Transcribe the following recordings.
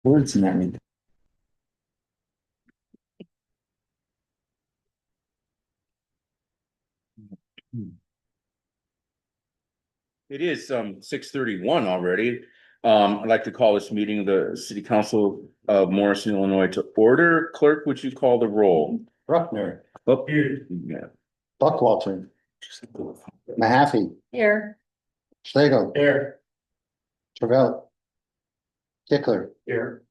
Words in that meeting. It is 6:31 already. I'd like to call this meeting of the City Council of Morrison, Illinois to order. Clerk, would you call the roll? Bruckner, Up here. Yeah. Buckwalter, Mahaffey, Here. Schlegel, Here. Travell, Tickler, Here.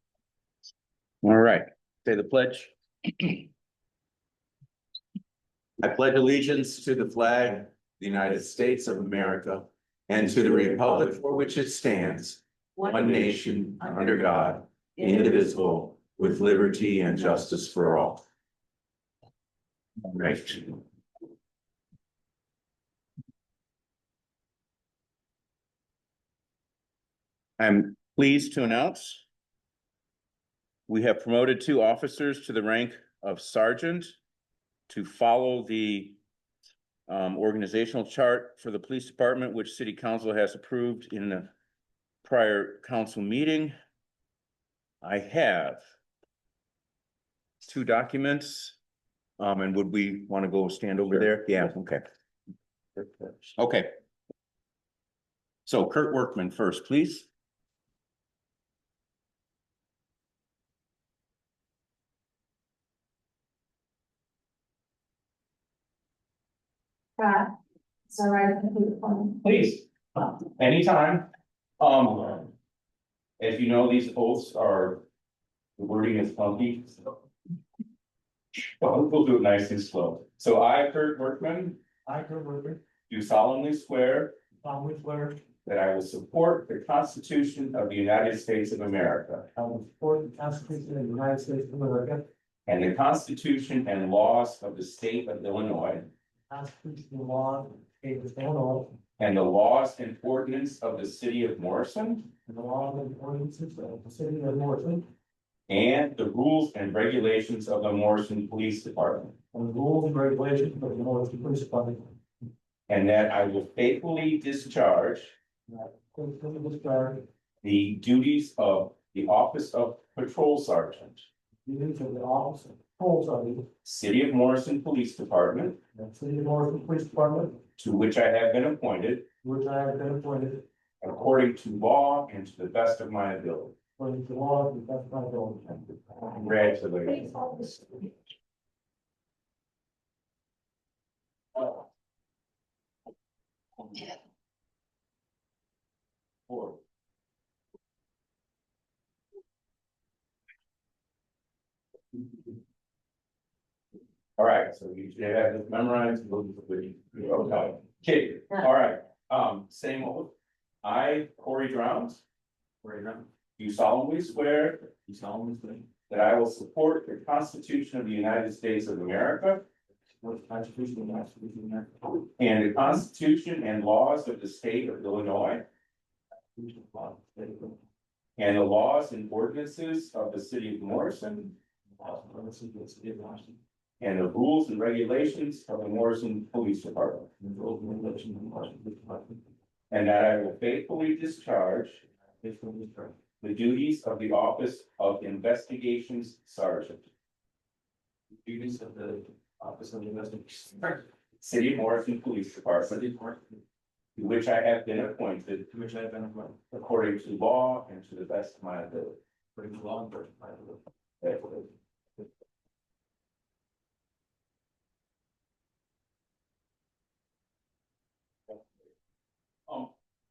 All right, say the pledge. I pledge allegiance to the flag of the United States of America and to the republic for which it stands, one nation, under God, indivisible, with liberty and justice for all. Right. I'm pleased to announce we have promoted 2 officers to the rank of sergeant to follow the organizational chart for the police department, which City Council has approved in the prior council meeting. I have 2 documents. And would we want to go stand over there? Yeah, okay. Okay. So Kurt Workman first, please. Scott, so right, the phone. Please, anytime. As you know, these oaths are, the wording is funky, so. Well, we'll do it nice and slow. So I, Kurt Workman, do solemnly swear that I will support the Constitution of the United States of America I will support the Constitution of the United States of America, and the Constitution and laws of the state of Illinois constitutional law of the state of Illinois, and the laws and ordinance of the city of Morrison and the laws and ordinances of the city of Morrison, and the rules and regulations of the Morrison Police Department. and the rules and regulations of the Morrison Police Department. And that I will faithfully discharge And I faithfully discharge the duties of the office of patrol sergeant, the duties of the office of patrol sergeant, City of Morrison Police Department, in the city of Morrison Police Department, to which I have been appointed which I have been appointed according to law and to the best of my ability. according to law and the best of my ability. Congratulations. Please hold this. All right, so you should have this memorized. Okay, all right, same oath. I, Corey Drowns. Do solemnly swear. That I will support the Constitution of the United States of America. With the Constitution of the United States of America. And the Constitution and laws of the state of Illinois. And the laws and ordinances of the city of Morrison. And the rules and regulations of the Morrison Police Department. And that I will faithfully discharge the duties of the office of investigations sergeant. Duties of the office of the investigation. City of Morrison Police Department, to which I have been appointed To which I have been appointed. according to law and to the best of my ability. According to law and to my ability.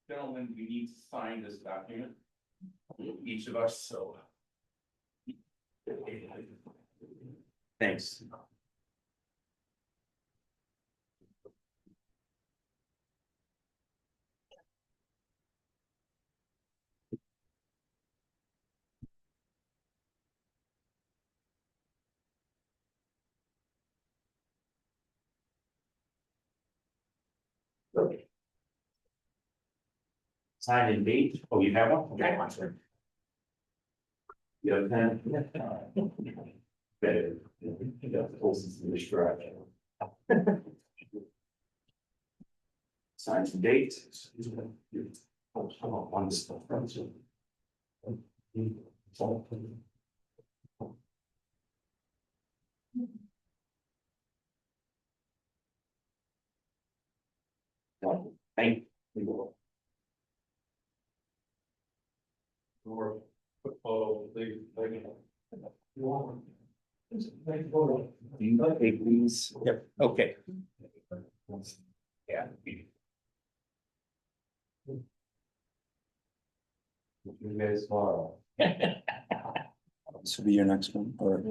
Gentlemen, we need to sign this document. Each of us, so. Thanks. Okay. Sign and date. Oh, you have one? Okay, one, sir. You have a pen? Better. You got the horses in the strap. Sign some dates. One stuff. Thank you. Or quick photo, please. Yep, okay. Yeah. You guys tomorrow. This will be your next one, or?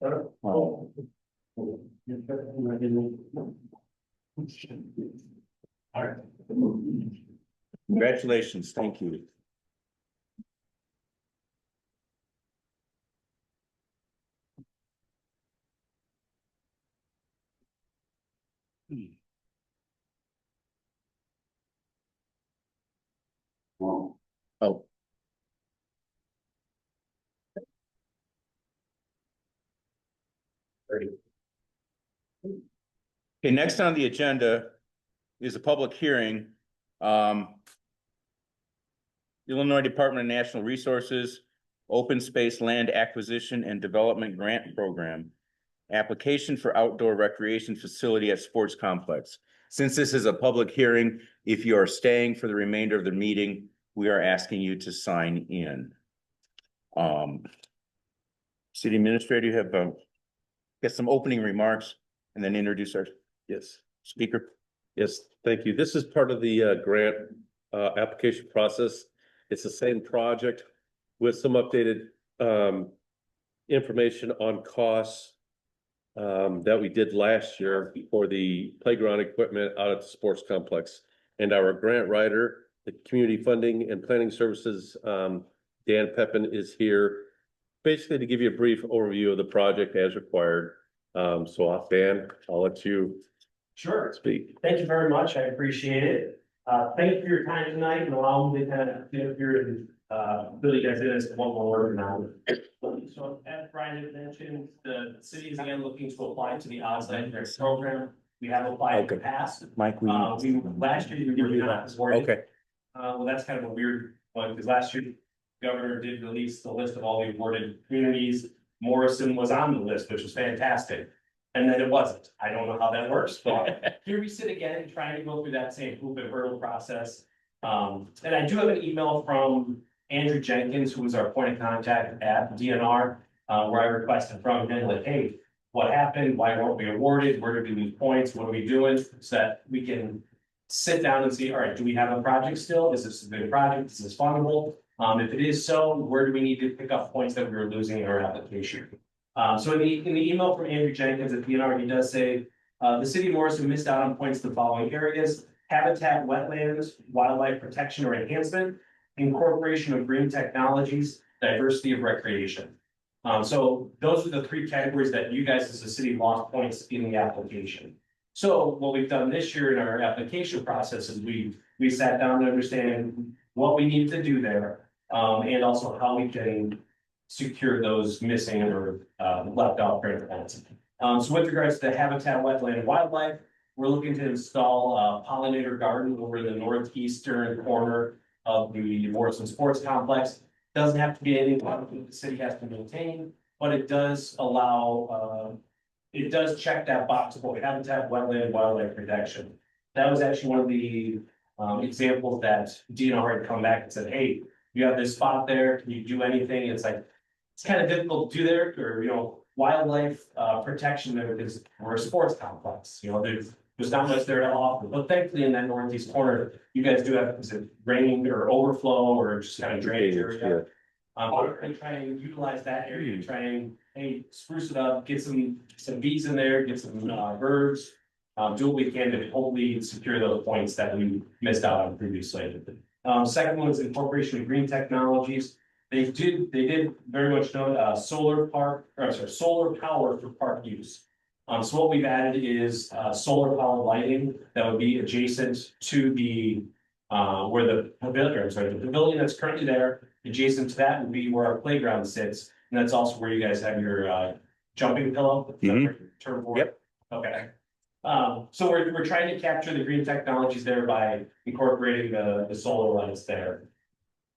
Oh. All right. Congratulations, thank you. Oh. Okay, next on the agenda is a public hearing. Illinois Department of Natural Resources, Open Space Land Acquisition and Development Grant Program. Application for outdoor recreation facility at sports complex. Since this is a public hearing, if you are staying for the remainder of the meeting, we are asking you to sign in. City Administrator, you have get some opening remarks and then introduce our speaker. Yes, thank you. This is part of the grant application process. It's the same project with some updated information on costs that we did last year for the playground equipment out at the sports complex. And our grant writer, the Community Funding and Planning Services, Dan Pepin, is here basically to give you a brief overview of the project as required. So Dan, I'll let you Sure. speak. Thank you very much. I appreciate it. Thank you for your time tonight and allowing me to kind of get up here and fill you guys in as to what we're working on. So as Brian had mentioned, the city is again looking to apply to the onsite grant program. We have applied in the past. Mike, Last year we were not awarded. okay, Well, that's kind of a weird one because last year the governor did release the list of all the awarded communities. Morrison was on the list, which was fantastic. And then it wasn't. I don't know how that works, but here we sit again, trying to go through that same hoop and hurdle process. And I do have an email from Andrew Jenkins, who was our point of contact at DNR, where I requested from him, like, hey, what happened? Why weren't we awarded? Where did we lose points? What are we doing? So that we can sit down and see, all right, do we have a project still? Is this a good project? Is this fundable? If it is so, where do we need to pick up points that we were losing in our application? So in the email from Andrew Jenkins at DNR, he does say, the city of Morrison missed out on points in the following areas: habitat, wetlands, wildlife protection or enhancement, incorporation of green technologies, diversity of recreation. So those are the three categories that you guys as a city lost points in the application. So what we've done this year in our application process is we sat down to understand what we need to do there, and also how we can secure those missing or left out grant funds. So with regards to habitat, wetland, and wildlife, we're looking to install a pollinator garden over in the northeastern corner of the Morrison Sports Complex. Doesn't have to be anything that the city has to maintain, but it does allow, it does check that box for habitat, wetland, wildlife protection. That was actually one of the examples that DNR had come back and said, hey, you have this spot there, can you do anything? It's like, it's kind of difficult to do there, or, wildlife protection there, because we're a sports complex, there's not much there to offer. But thankfully in that northeast corner, you guys do have, is it rain or overflow or just kind of drainage area? We're gonna try and utilize that area to try and, hey, spruce it up, get some bees in there, get some birds. Do what we can to hopefully secure those points that we missed out on previously. Second one is incorporation of green technologies. They did very much note solar power for park use. So what we've added is solar powered lighting that would be adjacent to the where the pavilion that's currently there. Adjacent to that would be where our playground sits, and that's also where you guys have your jumping pillow. Mhm. Term for it? Yep. Okay. So we're trying to capture the green technologies there by incorporating the solar lights there.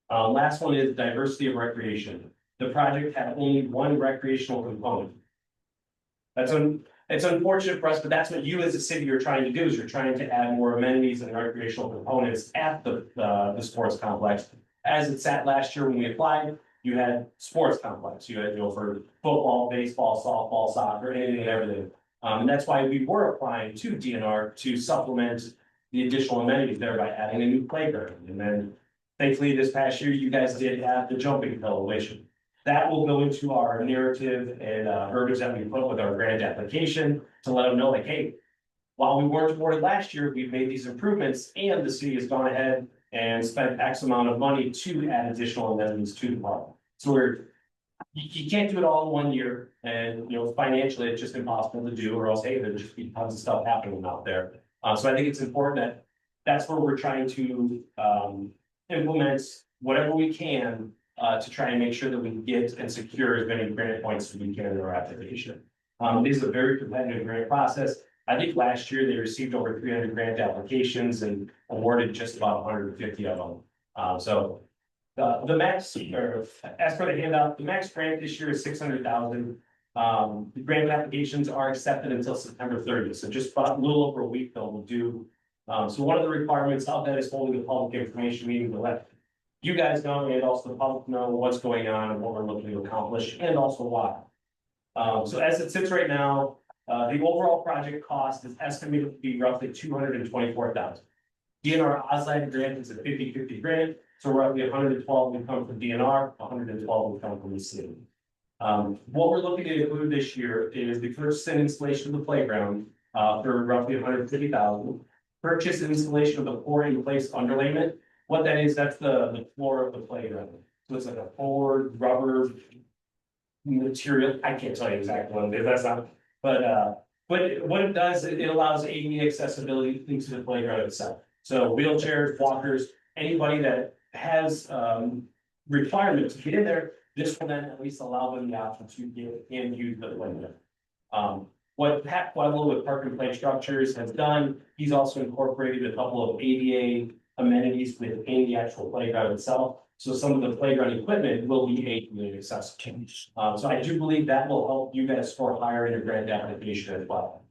Last one is diversity of recreation. The project had only one recreational component. It's unfortunate for us, but that's what you as a city are trying to do, is you're trying to add more amenities and recreational components at the sports complex. As it sat last year when we applied, you had sports complex, you had, for football, baseball, softball, soccer, anything and everything. And that's why we were applying to DNR to supplement the additional amenities there by adding a new playground. And then thankfully this past year, you guys did have the jumping hill, which that will go into our narrative and verbiage that we put with our grant application to let them know, like, hey, while we weren't awarded last year, we've made these improvements and the city has gone ahead and spent X amount of money to add additional amenities to the park. So you can't do it all in 1 year, and financially it's just impossible to do, or else hey, there'd just be tons of stuff happening out there. So I think it's important that that's where we're trying to implement whatever we can to try and make sure that we can get and secure as many grant points as we can in our application. It is a very competitive grant process. I think last year they received over 300 grant applications and awarded just about 150 of them. So the max, or as per the handout, the max grant this year is 600,000. The grant applications are accepted until September 30th, so just about a little over a week they'll do. So one of the requirements of that is holding a public information meeting to let you guys know and also the public know what's going on and what we're looking to accomplish and also why. So as it sits right now, the overall project cost is estimated to be roughly 224,000. DNR Onsite grant is a 50-50 grant, so roughly 112 will come from DNR, 112 will come from the city. What we're looking to include this year is the purchase and installation of the playground for roughly 150,000. Purchase and installation of the pouring in place underlayment. What that is, that's the floor of the playground. So it's like a forward rubber material. I can't tell you exactly what it is. That's not. But what it does, it allows ADA accessibility into the playground itself. So wheelchairs, walkers, anybody that has requirements to get in there, this will then at least allow them the option to get and use the playground. What Pat Pueblo with Park and Play Structures has done, he's also incorporated a couple of ADA amenities within the actual playground itself. So some of the playground equipment will be ADA accessible. So I do believe that will help you guys score higher in your grant application as well.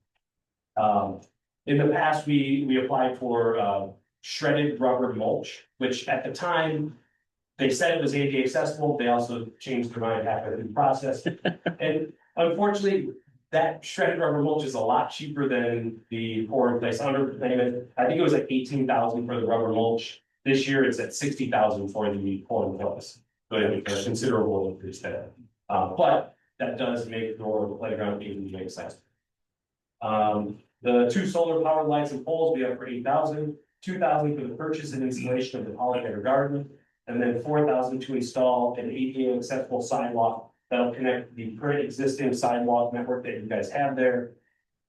In the past, we applied for shredded rubber mulch, which at the time they said it was ADA accessible. They also changed their mind halfway through the process. And unfortunately, that shredded rubber mulch is a lot cheaper than the pour in place underlayment. I think it was like 18,000 for the rubber mulch. This year it's at 60,000 for the pour in place. So a considerable increase there. But that does make the playground ADA accessible. The 2 solar powered lights and poles we have for 8,000, 2,000 for the purchase and installation of the pollinator garden, and then 4,000 to install an ADA accessible sidewalk that'll connect the current existing sidewalk network that you guys have there.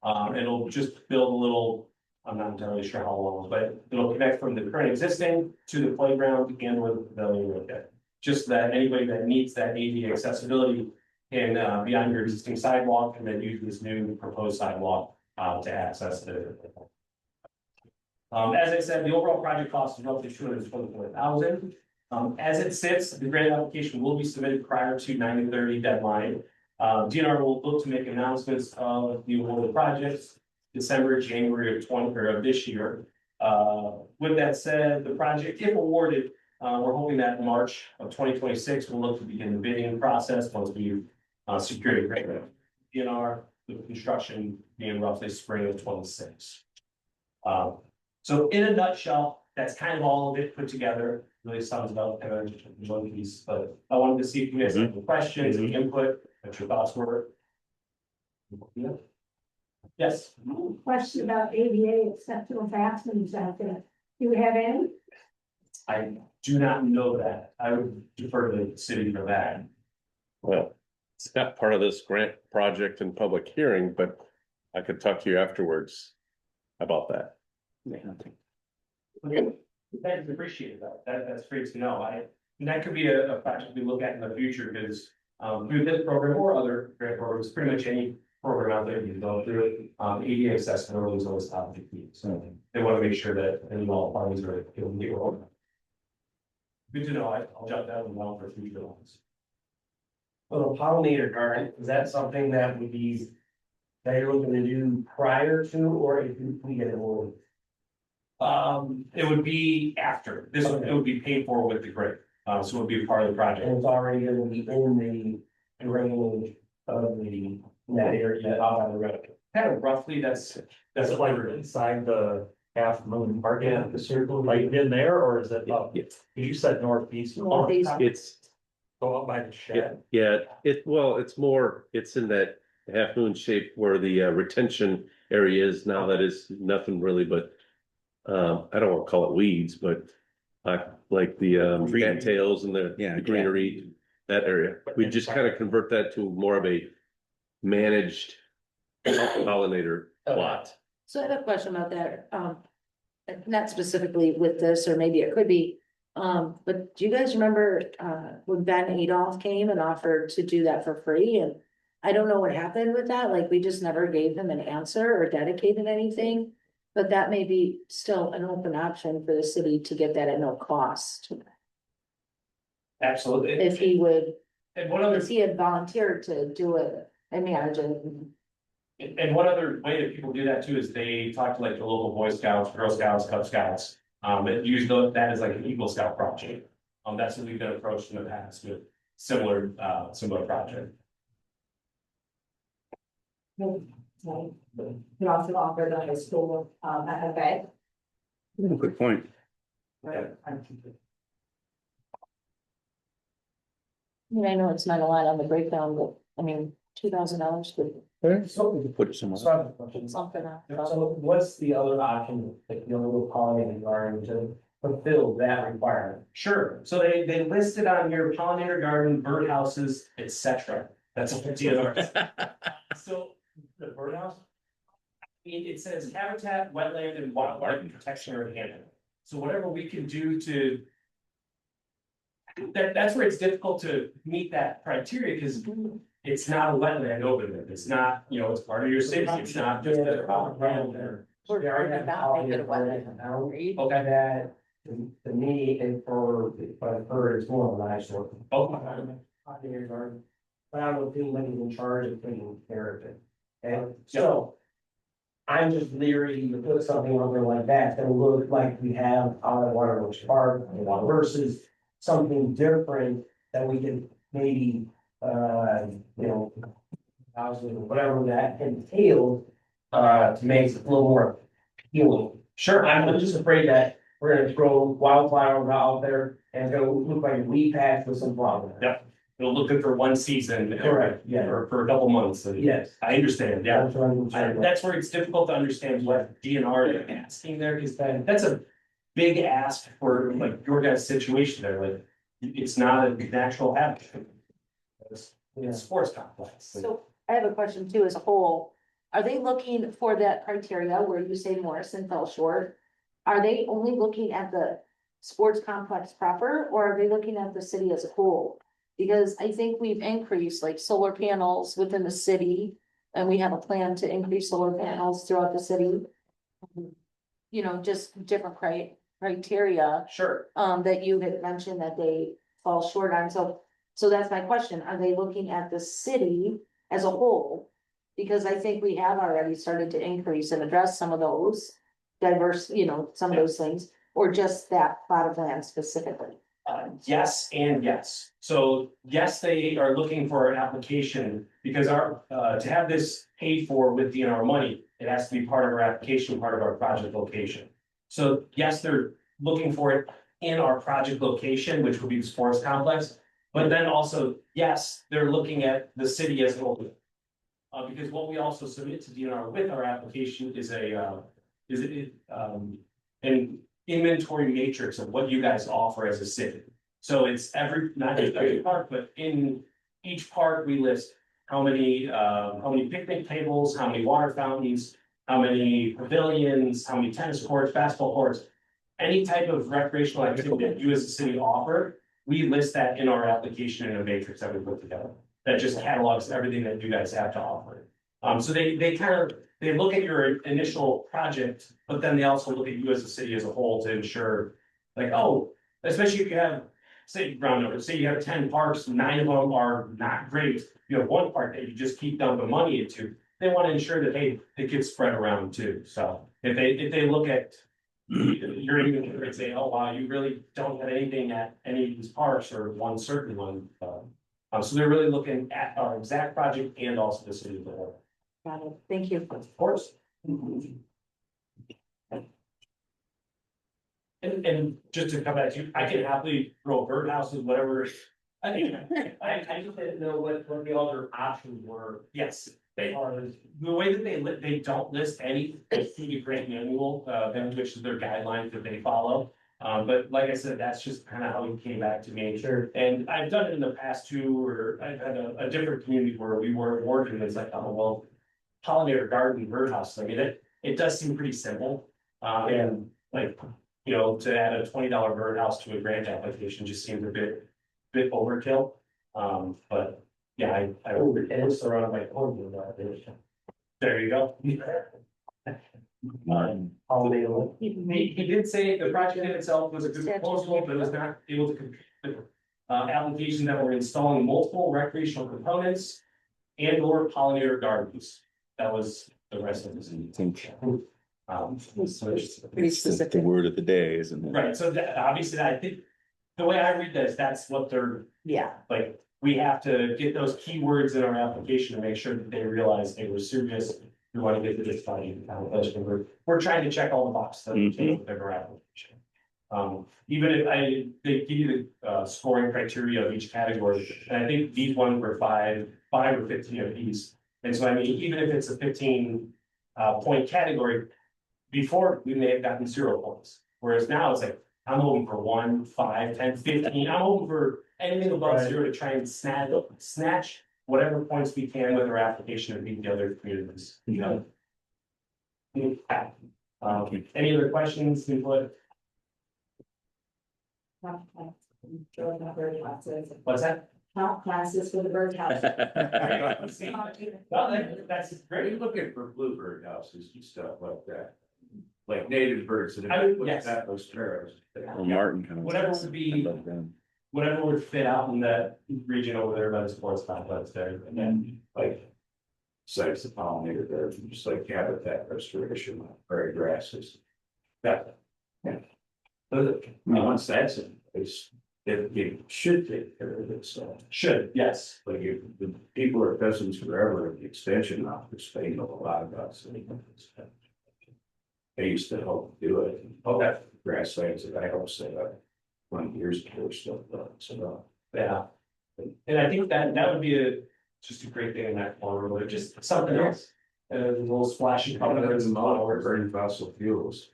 It'll just build a little, I'm not entirely sure how long, but it'll connect from the current existing to the playground and where the pavilion will get. Just that anybody that needs that ADA accessibility can be on your existing sidewalk and then use this new proposed sidewalk to access the. As I said, the overall project cost is roughly 224,000. As it sits, the grant application will be submitted prior to 9/30 deadline. DNR will look to make announcements of the awarded projects December, January of this year. With that said, the project, if awarded, we're hoping that in March of 2026, we'll look to begin the bidding process once we secure the grant. DNR, the construction being roughly spring of 26. So in a nutshell, that's kind of all of it put together. Really sounds about one piece, but I wanted to see if you guys have any questions, any input, what your thoughts were. Yeah. Yes. Question about ADA acceptable fasteners out there. Do you have any? I do not know that. I would defer to the city for that. Well, it's not part of this grant project and public hearing, but I could talk to you afterwards about that. Thanks, appreciate that. That's great to know. And that could be a project we look at in the future because through this program or other grant programs, pretty much program out there, you go through it, ADA assessment is always top of the key, so they want to make sure that any and all parties are able to get rolling. Good to know, I'll jot that one down for future ones. Well, pollinator garden, is that something that would be, that you're looking to do prior to, or if we get it all? It would be after, it would be paid for with the grant, so it would be part of the project. And it's already gonna be in the drainage of the, in that area out on the road. Kind of roughly, that's Is it like inside the half moon park, the circle right in there, or is it up? You said northeast. Northeast. It's, Go up by the shed. yeah, it's more, it's in that half moon shape where the retention area is now. That is nothing really but, I don't want to call it weeds, but like the Green. cattails and Yeah, the greenery, that area. We just kind of convert that to more of a managed pollinator plot. So I have a question about that, not specifically with this, or maybe it could be. But do you guys remember, when Ben Adolph came and offered to do that for free? And I don't know what happened with that, like, we just never gave him an answer or dedicated anything. But that may be still an open option for the city to get that at no cost, absolutely. if he would, And one other, if he had volunteered to do it, I imagine. and one other way that people do that too is they talk to like the local Boy Scouts, Girl Scouts, Cub Scouts. And use that as like an Eagle Scout project. That's what we've been approached in the past with similar project. You also offer the high school, FFA. Good point. I mean, I know it's not a lot on the breakdown, but I mean, $2,000 could So, Put it somewhere. so I have a question. something out. So what's the other option, like, you know, little pollinator garden to fulfill that requirement? Sure, so they listed on your pollinator garden, birdhouses, etc. That's what DNR. So The birdhouse? I mean, it says habitat, wetland and wildlife protection or enhancement. So whatever we can do to. That's where it's difficult to meet that criteria, because it's not a wetland over there. It's not, it's part of your city. It's not just a. We're already have about to make it a pollinator wetland. now. Okay, That, to me, and for, it's more of an eyesore. okay, Pollinator garden, but I don't know if anybody's in charge of taking care of it. And so. I'm just leery to put something on there like that, that'll look like we have out at Waterworks Park versus something different that we can maybe, housing, or whatever that entails, to make it a little more appealing. sure, I'm just afraid that we're gonna throw wildflowers out there and it's gonna look like a weed patch with some flowers. Yep. It'll look good for one season. Correct, yeah. Or for a couple months. and Yes. I understand, yeah. That's what I'm concerned with. That's where it's difficult to understand what DNR is asking there, because that's a big ask for like your guys' situation there, like. It's not a natural habitat. It's a sports complex. So I have a question too, as a whole, are they looking for that criteria where you say Morrison fell short? Are they only looking at the sports complex proper, or are they looking at the city as a whole? Because I think we've increased like solar panels within the city, and we have a plan to increase solar panels throughout the city. Just different criteria, Sure, that you had mentioned that they fall short on, so that's my question, are they looking at the city as a whole? Because I think we have already started to increase and address some of those diverse, some of those things, or just that plot of land specifically. yes and yes. So yes, they are looking for an application because to have this paid for with DNR money, it has to be part of our application, part of our project location. So yes, they're looking for it in our project location, which would be the sports complex. But then also, yes, they're looking at the city as a whole. Because what we also submit to DNR with our application is an inventory matrix of what you guys offer as a city. So it's not just every park, but in each park, we list how many picnic tables, how many water fountains, how many pavilions, how many tennis courts, basketball courts. Any type of recreational activity that you as a city offer, we list that in our application in a matrix that we put together. That just catalogs everything that you guys have to offer. So they kind of, they look at your initial project, but then they also look at you as a city as a whole to ensure, like, oh, especially if you have, say, round number, say you have 10 parks, 9 of them are not great. You have one park that you just keep dumping money into. They want to ensure that, hey, it gets spread around too. So if they look at your inventory and say, oh, wow, you really don't have anything at any of these parks or one certain one. So they're really looking at our exact project and also the city of the whole. Got it. Thank you. Of course. And just to come back to you, I can happily grow birdhouses, whatever. I think, I just didn't know what the other options were. yes, they are, the way that they don't list any city grant manual, then which is their guidelines that they follow. But like I said, that's just kind of how it came back to me. Sure. And I've done it in the past too, or I've had a different community where we were awarded, and it's like, oh, well, pollinator garden birdhouse, I mean, it does seem pretty simple. And like, you know, to add a $20 birdhouse to a grant application just seems a bit overkill. But yeah, I And it's surrounded by corn. there you go. He did say the project in itself was a good proposal, but was not able to complete the application that were installing multiple recreational components and or pollinator gardens. That was the rest of this. Pretty specific. The word of the day, isn't it? Right, so that, obviously, I think, the way I read this, that's what they're, Yeah, like, we have to get those keywords in our application to make sure that they realize they were serious. We want to get to this funding, we're trying to check all the boxes that we can with our application. Even if they give you the scoring criteria of each category, and I think these ones were five or 15 of these. And so, I mean, even if it's a 15 point category, before we may have gotten 0 points, whereas now it's like, I'm hoping for 1, 5, 10, 15, I'm hoping for anything above Right. 0 to try and snatch whatever points we can with our application and beat the other communities. You know? Any other questions, input? What's that? Top classes for the birdhouse. Well, that's Are great. you looking for bluebird houses and stuff like that? Like native birds that I would- have yes. those sparrows. Well, Martin kind of. Whatever would be- I love them. Whatever would fit out in that region over there by the sports complex there, and then, Like sites of pollinator birds, just like habitat restoration, prairie grasses. that, Once that's in place, it should take care of itself. should, yes. Like if the people are Pheasants Forever, the extension office, they know a lot about city. They used to help do it. Okay. Grasslands that I helped set up 20 years ago, stuff, so. Yeah. And I think that would be just a great thing in that corner, or just something else. A little splashy colors and flowers. Burning fossil fuels.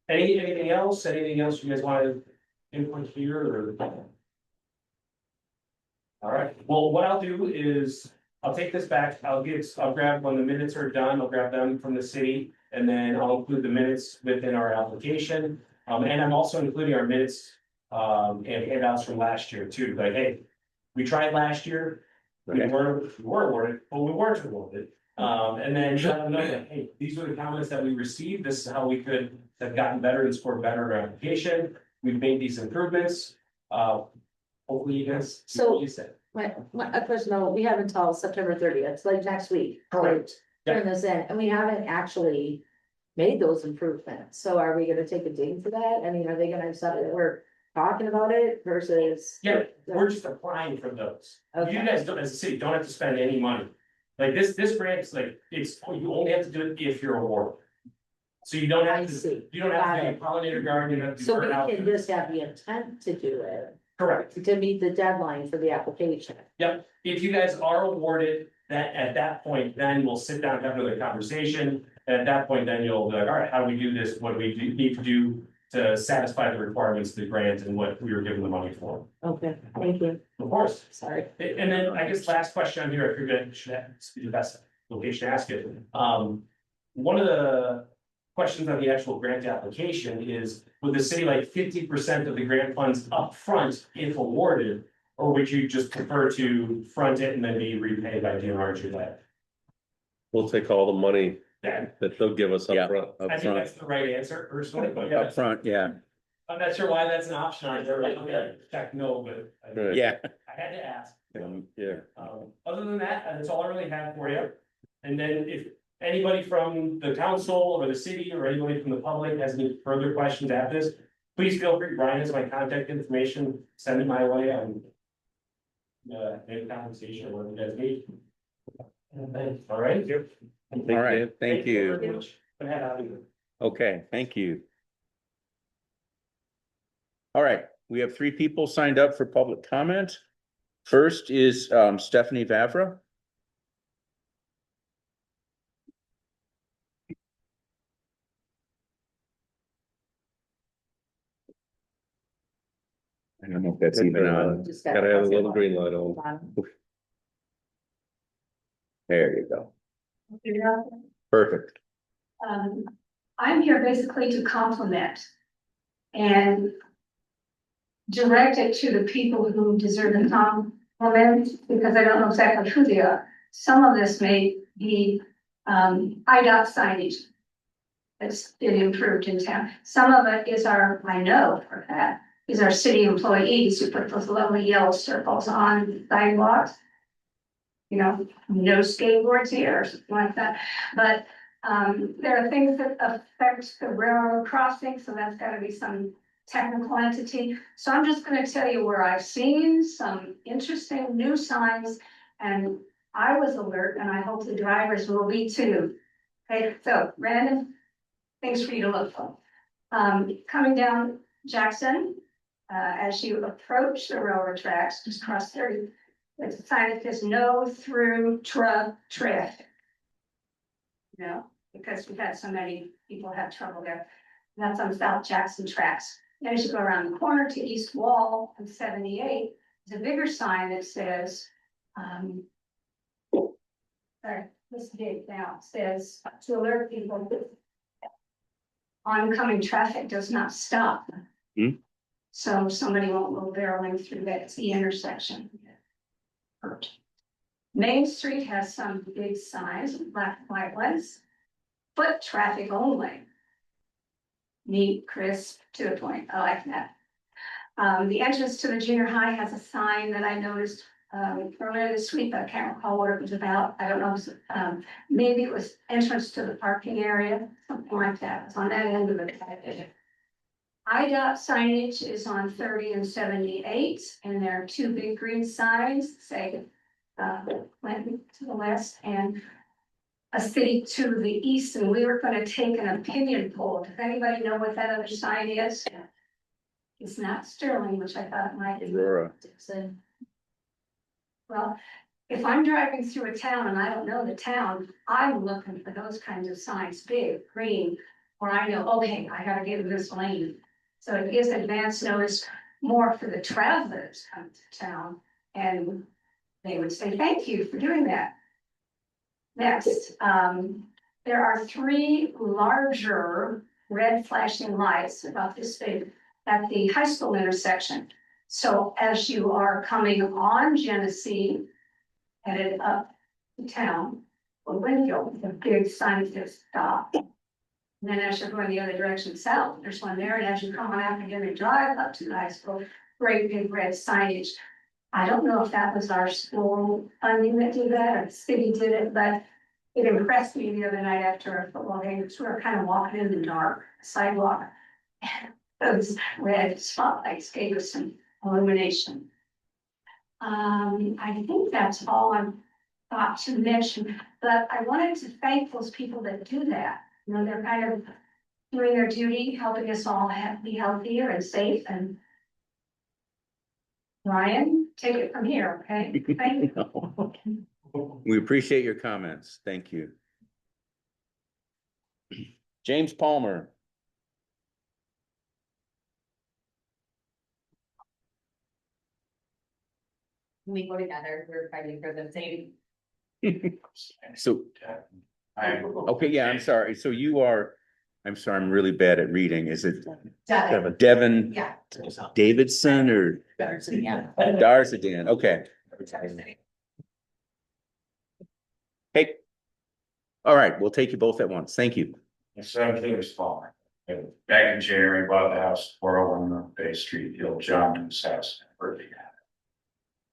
Anything else you guys want to input here or? All right, well, what I'll do is, I'll take this back, I'll grab, when the minutes are done, I'll grab them from the city. And then I'll include the minutes within our application, and I'm also including our minutes, and handouts from last year too, like, hey. We tried last year, we were awarded, but we weren't awarded. And then let them know that, hey, these were the comments that we received, this is how we could have gotten better and scored better in our application. We've made these improvements, hopefully you guys. see what you said. of course, no, we have until September 30th, it's like next week. Correct. Turn this in, and we haven't actually made those improvements, so are we gonna take a dig for that? I mean, are they gonna decide that we're talking about it versus? Yeah, we're just applying for those. You Okay, guys don't, as a city, don't have to spend any money. Like this grant is like, you only have to do it if you're awarded. So you don't I have to, see, you don't have to Got do a pollinator garden, you don't have to do so we birdhouse. can just have the intent to do it, Correct. to meet the deadline for the application. Yep, if you guys are awarded, that at that point, then we'll sit down and have another conversation. And at that point, then you'll be like, all right, how do we do this? What do we need to do to satisfy the requirements of the grant and what we were given the money for? Okay, thank you, Of course. sorry. And then I guess last question on here, if you're gonna, should be the best location to ask it. One of the questions on the actual grant application is, would the city like 50% of the grant funds up front if awarded? Or would you just prefer to front it and then be repaid by DNR through that? We'll take all the money Yeah, that they'll give us Yeah. up front. I think that's the right answer personally, but yeah, Upfront, yeah, I'm not sure why that's an option. I never, okay, check no, but Right. yeah. I had to ask. Yeah. Other than that, that's all I really have for you. And then if anybody from the council or the city or anybody from the public has any further questions after this, please feel free, Brian has my contact information, send it my way, any conversation or whatever you guys need. All right. All right, thank you. very much. But head out of here. Okay, thank you. All right, we have 3 people signed up for public comment. First is Stephanie Vavra. I don't know if that's even on. Just Gotta have a little green light on. There you go. Perfect. I'm here basically to compliment and direct it to the people who deserve the compliment, because I don't know exactly who they are. Some of this may be, IDOT signage that's been improved in town. Some of it is I know for a fact, is our city employees who put those lovely yellow circles on sidewalks. You know, no skateboards here or something like that, but there are things that affect the railroad crossing, so that's gotta be some technical entity. So I'm just gonna tell you where I've seen some interesting new signs, and I was alert, and I hope the drivers will be too. Okay, so random things for you to look for. Coming down Jackson, as you approach the railroad tracks, just cross there, there's a sign that says no through truck traffic. You know, because we've had so many people have trouble there. And that's on South Jackson tracks. Then as you go around the corner to East Wall and 78, there's a bigger sign that says, sorry, this big now, says to alert people that oncoming traffic does not stop. Hmm. So somebody won't go barreling through that, it's the intersection. Main Street has some big signs, black and white ones, foot traffic only. Neat, crisp, to the point, I like that. The entrance to the junior high has a sign that I noticed earlier this week, but I can't recall what it was about. I don't know, if it was, maybe it was entrance to the parking area, something like that. It's on that end of it. IDOT signage is on 30 and 78, and there are 2 big green signs, say, Clinton to the west and a city to the east, and we were gonna take an opinion poll. Does anybody know what that other sign is? It's not Sterling, which I thought it might be. Aurora. Dixon. Well, if I'm driving through a town and I don't know the town, I'm looking for those kinds of signs, big, green, where I know, okay, I gotta get in this lane. So it gives advance notice more for the travelers coming to town, and they would say, thank you for doing that. Next, there are 3 larger red flashing lights about this big at the high school intersection. So as you are coming on Genesee, headed up to town, or Winfield, the big sign says stop. And then as you're going the other direction south, there's one there, and as you come on Academic Drive up to the high school, great big red signage. I don't know if that was our school funding that did that, or the city did it, but it impressed me the other night after a football game, because we were kind of walking in the dark sidewalk. Those red spotlights gave us some illumination. I think that's all I've got to mention, but I wanted to thank those people that do that. You know, they're kind of doing their duty, helping us all be healthier and safe. And Ryan, take it from here, okay? Thank you. We appreciate your comments. Thank you. James Palmer. We go together, we're fighting for the same. So, okay, yeah, I'm sorry. So you are, I'm sorry, I'm really bad at reading. Is it Devin, Devin yeah. Davidson or Yeah. Darzadan, okay. Hey. All right, we'll take you both at once. Thank you. So everything was fine. And back in January, bought the house, 401 Bay Street, Hill Johnson's house. Birthday.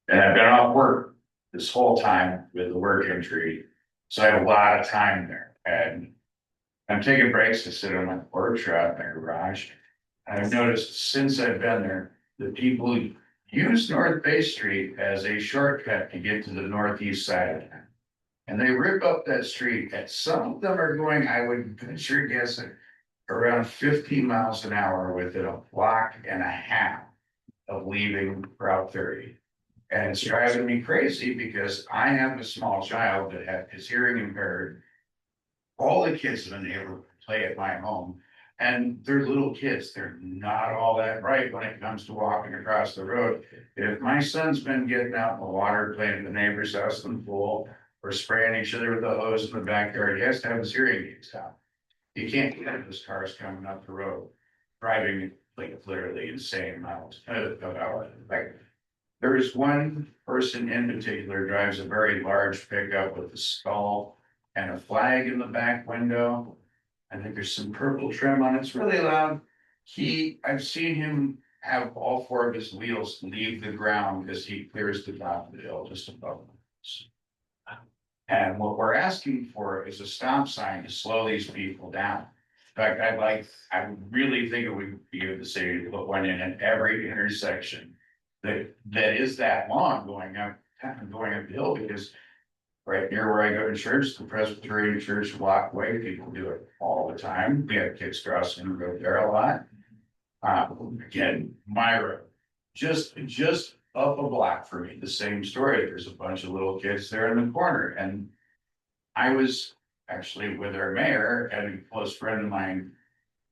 And I've been off work this whole time with the work injury. So I have a lot of time there and I'm taking breaks to sit on my porch or out in my garage. And I've noticed since I've been there, the people use North Bay Street as a shortcut to get to the northeast side of town. And they rip up that street, and some of them are going, I would venture guessing, around 50 miles an hour within a block and a half of leaving Route 30. And it's driving me crazy because I have a small child that is hearing impaired. All the kids in the neighborhood play at my home, and they're little kids. They're not all that bright when it comes to walking across the road. If my son's been getting out in the water, playing in the neighbor's house in the pool, or spraying each other with a hose in the backyard, he has to have his hearing aids out. You can't get those cars coming up the road, driving like literally insane amounts of hours. Like, there is one person in particular drives a very large pickup with a skull and a flag in the back window. I think there's some purple trim on it. It's really loud. I've seen him have all four of his wheels leave the ground as he clears the top of the hill just above him. And what we're asking for is a stop sign to slow these people down. In fact, I really think it would be good to say to put one in at every intersection that is that long going uphill, because right near where I go to church, the Presbyterian Church block way, people do it all the time. We have kids crossing the road there a lot. Again, my road, just up a block for me, the same story. There's a bunch of little kids there in the corner. And I was actually with our mayor and a close friend of mine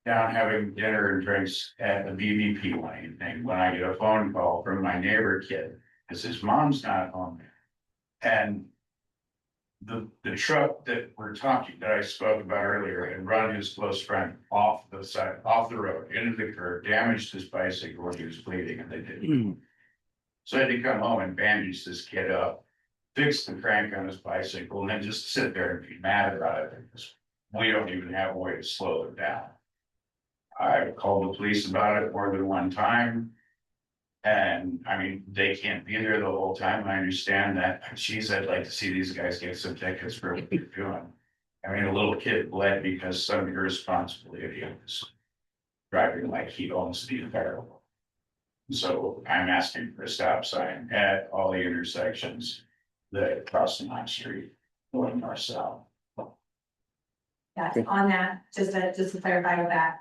down having dinner and drinks at the BBP one evening when I get a phone call from my neighbor kid, because his mom's not home. And the truck that I spoke about earlier had run his close friend off the road into the curb, damaged his bicycle when he was bleeding, and they didn't. So I had to come home and bandage this kid up, fix the crank on his bicycle, and then just sit there and be mad about it because we don't even have a way to slow it down. I called the police about it more than one time. And I mean, they can't be there the whole time. I understand that. Geez, I'd like to see these guys get some tickets for what they're doing. I mean, a little kid bled because some irresponsible idiot was driving like he owns the entire world. So I'm asking for a stop sign at all the intersections that cross the street going north south. That's on that, just to clarify with that.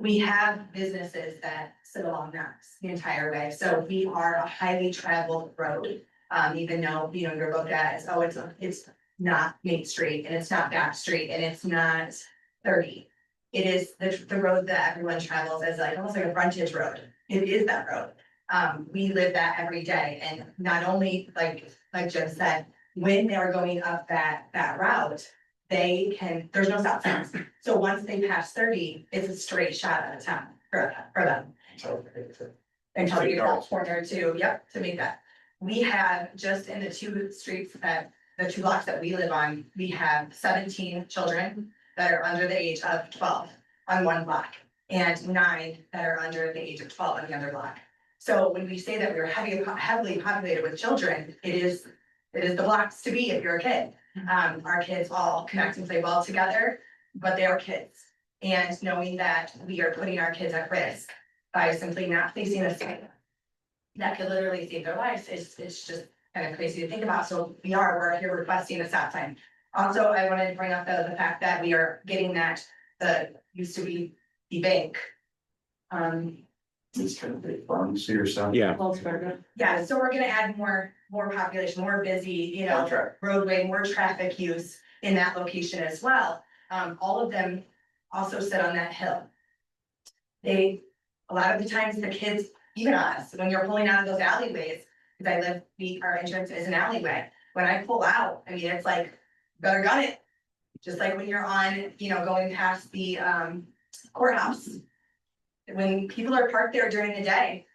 We have businesses that sit along that the entire way, so we are a highly traveled road. Even though, you're looked at as, it's not Main Street, and it's not Back Street, and it's not 30. It is the road that everyone travels as like, almost like a frontage road. It is that road. We live that every day, and not only like Jim said, when they're going up that route, there's no stop signs. So once they pass 30, it's a straight shot out of town for them. Until you get that corner to make that. We have just in the two blocks that we live on, we have 17 children that are under the age of 12 on one block, and 9 that are under the age of 12 on the other block. So when we say that we're heavily populated with children, it is the blocks to be if you're a kid. Our kids all connect and play well together, but they are kids. And knowing that we are putting our kids at risk by simply not placing a sign that could literally save their lives, it's just kind of crazy to think about. So we're here requesting a stop sign. Also, I wanted to bring up the fact that we are getting that, used to be the bank. It's kind of big pharmacy or something. Yeah. Yeah, so we're gonna add more population, more busy, roadway, more traffic use in that location as well. All of them also sit on that hill. A lot of the times the kids, even us, when you're pulling out of those alleyways, because our entrance is an alleyway. When I pull out, I mean, it's like, better gun it. Just like when you're on, going past the courthouse, When people are parked there during the day,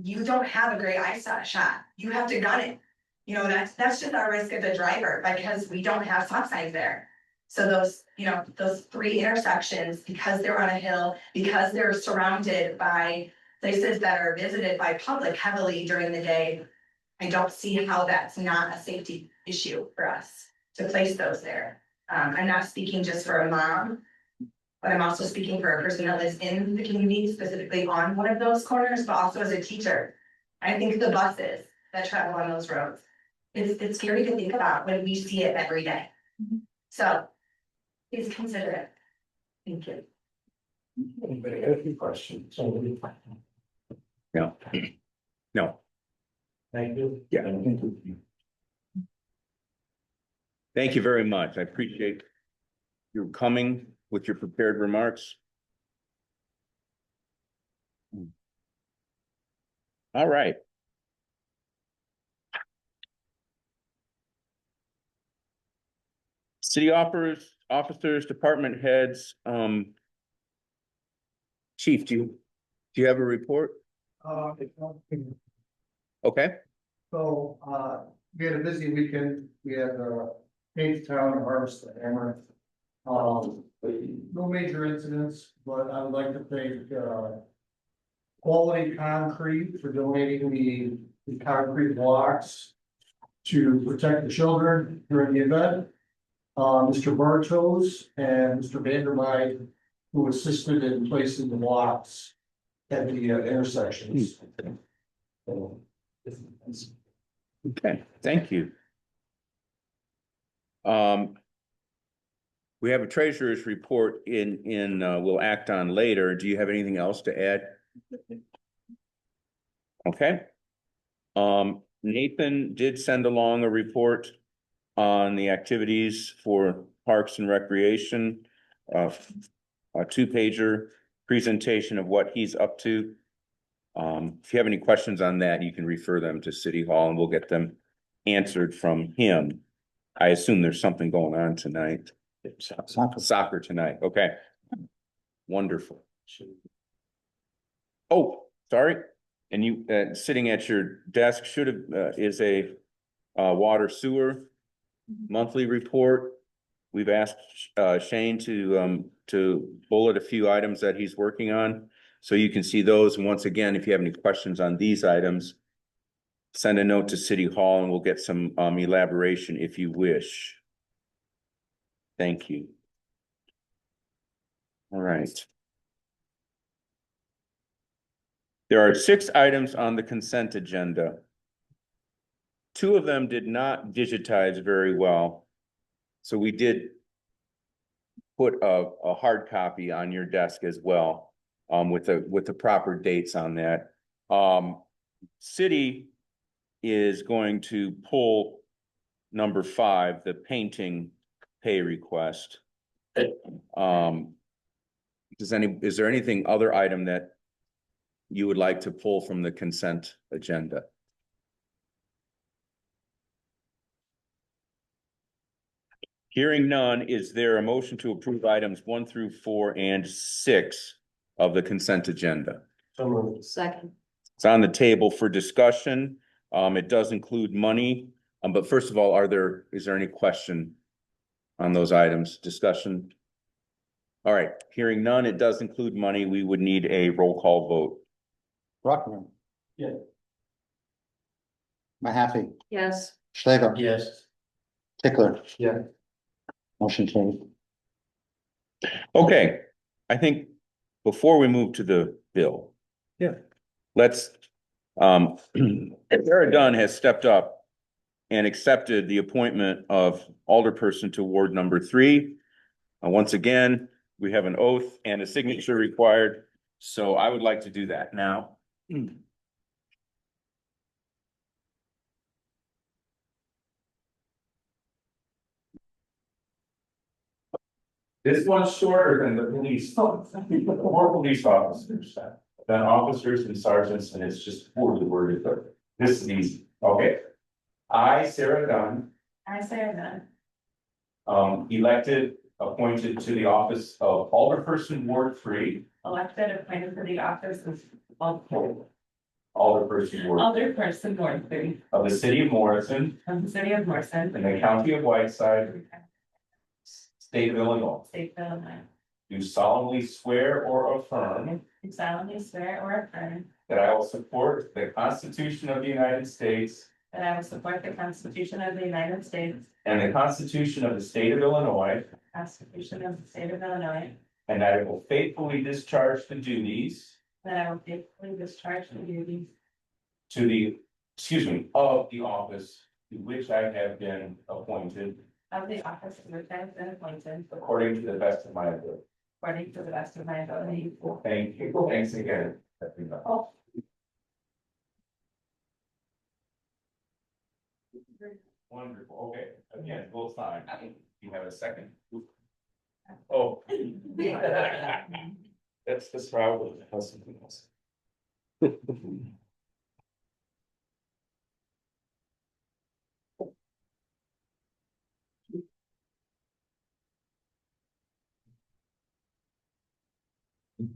you don't have a great eyesight shot. You have to gun it. You know, that's just our risk as a driver because we don't have stop signs there. So those, you know, those 3 intersections, because they're on a hill, because they're surrounded by places that are visited by public heavily during the day, I don't see how that's not a safety issue for us to place those there. I'm not speaking just for a mom, but I'm also speaking for a person that lives in the community, specifically on one of those corners, but also as a teacher. I think the buses that travel on those roads, it's scary to think about when we see it every day. So please consider it. Thank you. Anybody have any questions? No. No, Thank you. yeah. Thank you very much. I appreciate your coming with your prepared remarks. All right. City officers, department heads, Chief, do you have a report? Okay, So, we had a busy weekend, we had, Page Town Harvest the Hammer. No major incidents, but I would like to thank, Quality Concrete for donating the concrete blocks to protect the children during the event. Mr. Bartos and Mr. Vandermeid, who assisted in placing the blocks at the intersections. okay, thank you. We have a treasurer's report we'll act on later. Do you have anything else to add? Okay. Nathan did send along a report on the activities for Parks and Recreation. A 2-pager presentation of what he's up to. If you have any questions on that, you can refer them to City Hall and we'll get them answered from him. I assume there's something going on tonight. Soccer tonight, okay. Wonderful. Oh, sorry. And you, sitting at your desk should have, is a water sewer monthly report. We've asked Shane to bullet a few items that he's working on. So you can see those. And once again, if you have any questions on these items, send a note to City Hall and we'll get some elaboration if you wish. Thank you. All right. There are 6 items on the consent agenda. 2 of them did not digitize very well. So we did put a hard copy on your desk as well, with the proper dates on that. City is going to pull number 5, the painting pay request. Is there anything other item that you would like to pull from the consent agenda? Hearing none, is there a motion to approve items 1 through 4 and 6 of the consent agenda? Second. It's on the table for discussion. It does include money. But first of all, is there any question on those items? Discussion? All right, hearing none, it does include money. We would need a roll call vote. Rockman. Yeah. Mahaffey, Yes. Schlegel. Yes. Tickler. Yeah. Motion carried. Okay, I think before we move to the bill. Yeah. Let's, Sarah Dunn has stepped up and accepted the appointment of alderperson to ward number 3. Once again, we have an oath and a signature required, so I would like to do that now. This one's shorter than the police, more police officers than officers and sergeants, and it's just poorly worded, but this is easy. Okay. I, Sarah Dunn, I say that. elected, appointed to the office of alderperson Ward 3 elected, appointed for the office of Alderperson Ward Alderperson Ward 3 of the city of Morrison of the city of Morrison, in the county of Whiteside, state of Illinois. state of Illinois. Do solemnly swear or affirm Do solemnly swear or affirm that I will support the Constitution of the United States that I will support the Constitution of the United States, and the Constitution of the state of Illinois, the Constitution of the state of Illinois, and that I will faithfully discharge the duties that I will faithfully discharge the duties to the, of the office to which I have been appointed of the office to which I have been appointed according to the best of my ability. according to the best of my ability. Thank you. Thanks again. Oh. Wonderful. Okay, again, both sides. You have a second? Oh. That's the problem. That's something else.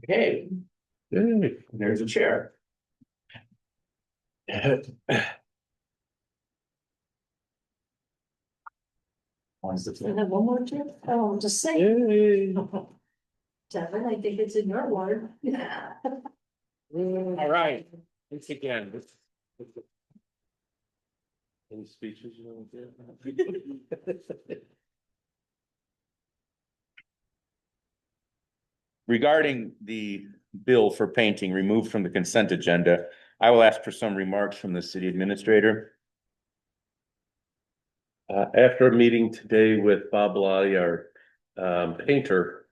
Okay, there's a chair. I have one more tip. Oh, I'm just saying. Devin, I think it's in your ward. Yeah. All right, thanks again. Any speeches you want to give? Regarding the bill for painting removed from the consent agenda, I will ask for some remarks from the city administrator. After a meeting today with Bob Lottie, our painter,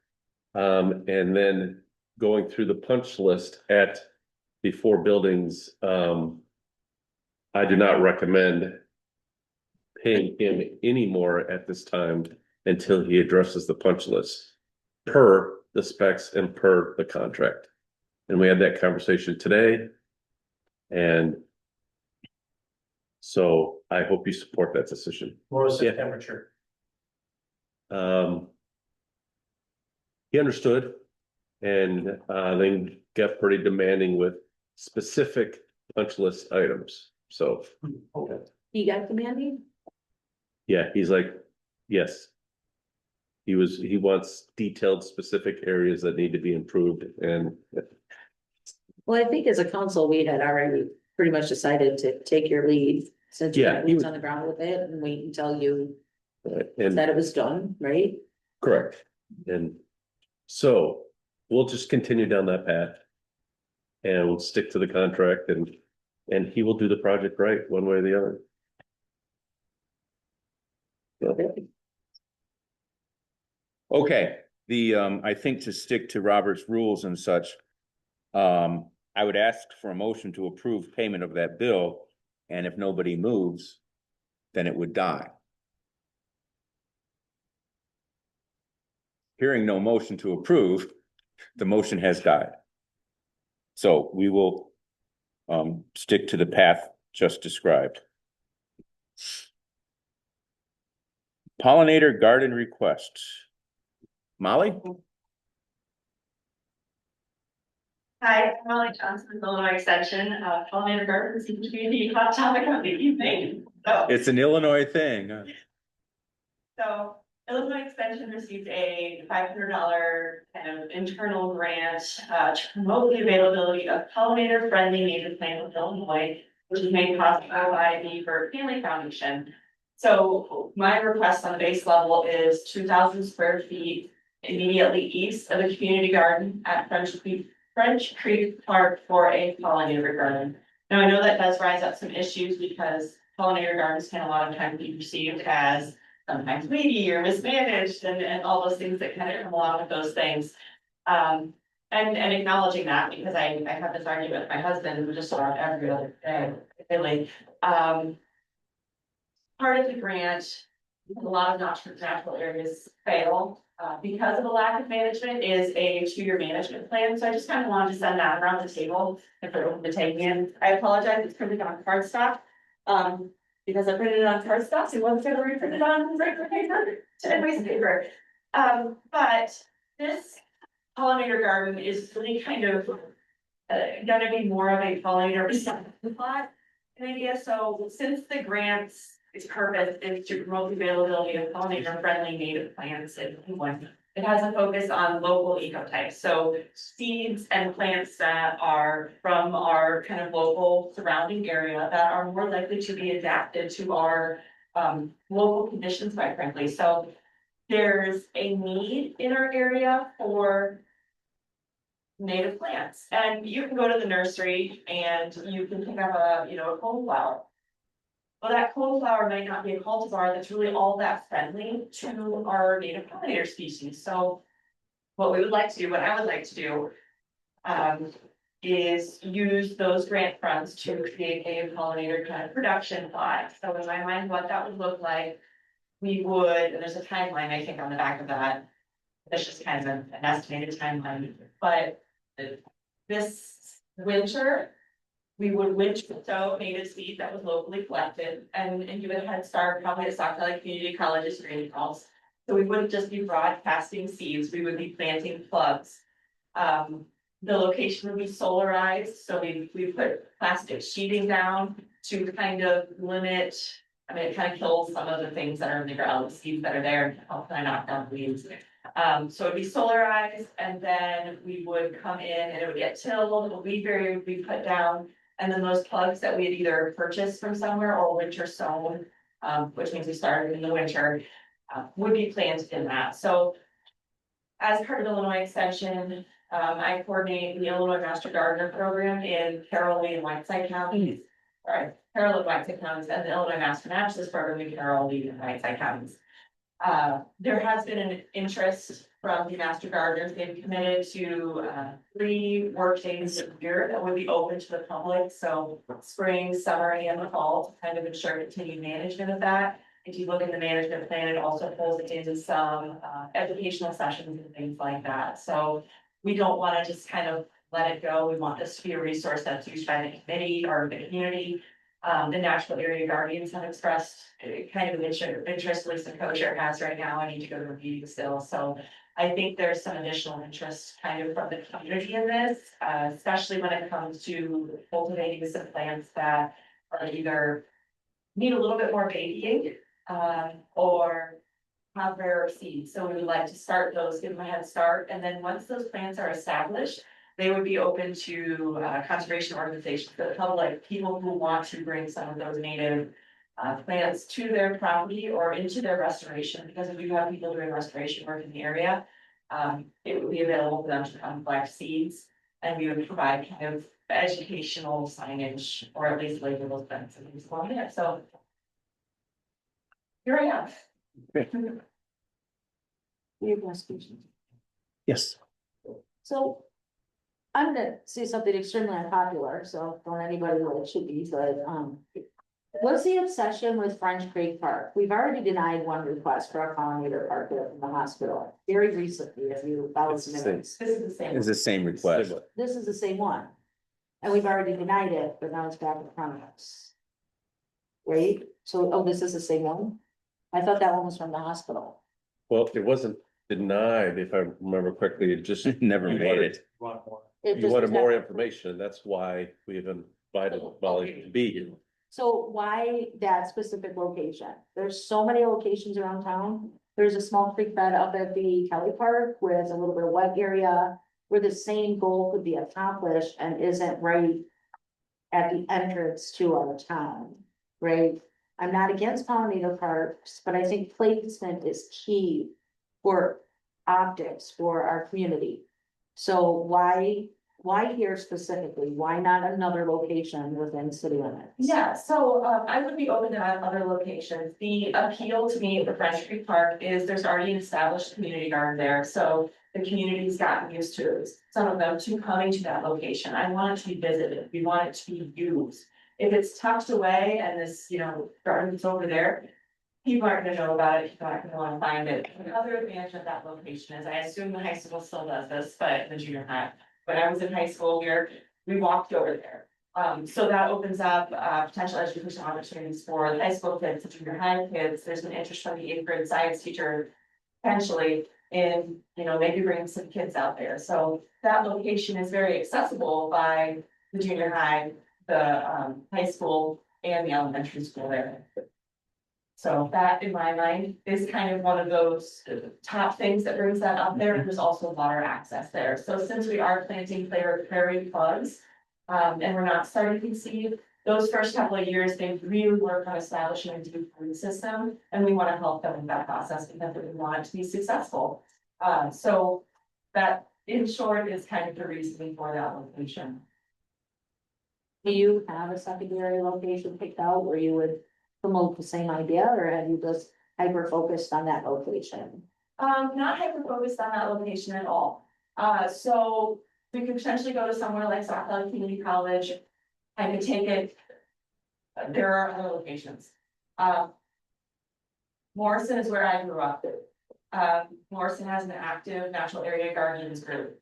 and then going through the punch list at the four buildings, I do not recommend paying him any more at this time until he addresses the punch list per the specs and per the contract. And we had that conversation today. And so I hope you support that decision. What was the Yeah. temperature? He understood and then got pretty demanding with specific punch list items. So, You got demanding? yeah, he's like, yes. He wants detailed specific areas that need to be improved and Well, I think as a council, we had already pretty much decided to take your lead. Since you Yeah, had he boots was- on the ground with it and wait until you and said it was done, right? correct. And so we'll just continue down that path. And we'll stick to the contract and he will do the project right, one way or the other. Okay, I think to stick to Robert's rules and such, I would ask for a motion to approve payment of that bill, and if nobody moves, then it would die. Hearing no motion to approve, the motion has died. So we will stick to the path just described. Pollinator garden request. Molly? Hi, I'm Molly Johnson, with Illinois Extension, Pollinator Gardens seems to be the hot topic of the evening. It's an Illinois thing. So Illinois Extension received a $500 kind of internal grant to promote the availability of pollinator-friendly native plants in Illinois, which is made possible by the Bird Family Foundation. So my request on the base level is 2,000 square feet immediately east of the community garden at French Creek Park for a pollinator garden. Now, I know that does rise up some issues because pollinator gardens can a lot of times be perceived as sometimes weedy or mismanaged and all those things that kind of come along with those things. And acknowledging that because I have this argument with my husband just about every other day, really. Part of the grant, a lot of natural areas fail because of a lack of management is a 2-year management plan. So I just kind of wanted to send that around the table if they're open to taking in. I apologize, it's printed on cardstock. Because I printed it on cardstock, so one's gonna reprint it on regular paper to waste paper. But this pollinator garden is really kind of gonna be more of a pollinator plot an idea. So since the grants, its purpose is to promote the availability of pollinator friendly native plants in Cleveland. It has a focus on local ecotypes, so seeds and plants that are from our kind of local surrounding area that are more likely to be adapted to our local conditions, quite frankly. So there's a need in our area for native plants, and you can go to the nursery and you can pick up a, you know, a coneflower. Well, that coneflower might not be a cultivar that's really all that friendly to our native pollinator species, so what we would like to do, what I would like to do, is use those grant funds to create a pollinator kind of production plot. So in my mind, what that would look like, we would, and there's a timeline, I think, on the back of that. That's just kind of an estimated timeline, but this winter, we would winter sow native seed that was locally collected, and you would head start probably at Sauk Valley Community College's greenhouse. So we wouldn't just be broadcasting seeds, we would be planting plugs. The location would be solarized, so we put plastic sheeting down to kind of limit. I mean, it kind of kills some of the things that are in the ground, the seeds that are there, and help kind of knock down weeds. So it'd be solarized, and then we would come in and it would get tilled, a weed barrier would be put down. And then those plugs that we had either purchased from somewhere or winter sown, which means we started in the winter, would be planted in that. So as part of Illinois Extension, I coordinate the Illinois Master Gardener Program in Carroll, Lee, and Whiteside counties. Right, Carroll and Whiteside counties, and the Illinois Master Naturalist Program in Carroll, Lee, and Whiteside counties. There has been an interest from the master gardeners. They've committed to 3 work days a year that would be open to the public. So spring, summer, and the fall to kind of ensure continued management of that. If you look at the management plan, it also pulls into some educational sessions and things like that. So we don't want to just kind of let it go. We want this to be a resource that's used by the committee or the community. The National Area Guardians have expressed kind of interest Lisa Kosher has right now. I need to go to a meeting still, so I think there's some additional interest kind of from the community in this, especially when it comes to cultivating some plants that are either need a little bit more babying, or have rarer seeds. So we would like to start those, give them a head start, and then once those plants are established, they would be open to conservation organizations, the public, people who want to bring some of those native plants to their property or into their restoration, because if we have people doing restoration work in the area, it would be available for them to come collect seeds, and we would provide kind of educational signage, or at least label those plants and things along there. So here I am. Your question. Yes. So I'm gonna say something extremely unpopular, so don't anybody what it should be, but, what's the obsession with French Creek Park? We've already denied one request for a pollinator park there in the hospital, very recently, if you follow the minutes. This is the same. It's the same request. This is the same one. And we've already denied it, but now it's back in front of us. Right? So, oh, this is the same one? I thought that one was from the hospital. Well, it wasn't denied, if I remember correctly, it just. Never you made wanted- it. It You just wanted was more never- information, that's why we've invited Molly to be here. So why that specific location? There's so many locations around town. There's a small creek bed up at the Kelly Park where it's a little bit of wet area where the same goal could be accomplished and isn't right at the entrance to our town, right? I'm not against pollinator parks, but I think placement is key for optics for our community. So why here specifically? Why not another location within city limits? Yeah, so I would be open to other locations. The appeal to me for French Creek Park is there's already an established community garden there, so the community's gotten used to some of them to coming to that location. I want it to be visited, we want it to be used. If it's tucked away and this, you know, garden's over there, people aren't gonna know about it, people aren't gonna wanna find it. The other advantage of that location is, I assume the high school still does this, but the junior high. When I was in high school, we walked over there. So that opens up potential educational opportunities for the high school kids, the junior high kids. There's an interest from the 8th grade science teacher potentially and, maybe bring some kids out there. So that location is very accessible by the junior high, the high school and the elementary school there. So that, in my mind, is kind of one of those top things that brings that up there. There's also water access there. So since we are planting prairie plugs, and we're not starting to conceive, those first couple of years, they really work on establishing a deep root system, and we want to help them in that process because we want it to be successful. So that, in short, is kind of the reasoning for that location. Do you have a secondary location picked out where you would promote the same idea, or have you just hyper focused on that location? Not hyper focused on that location at all. So we could potentially go to somewhere like South Valley Community College. I could take it. There are other locations. Morrison is where I grew up. Morrison has an active natural area gardens group.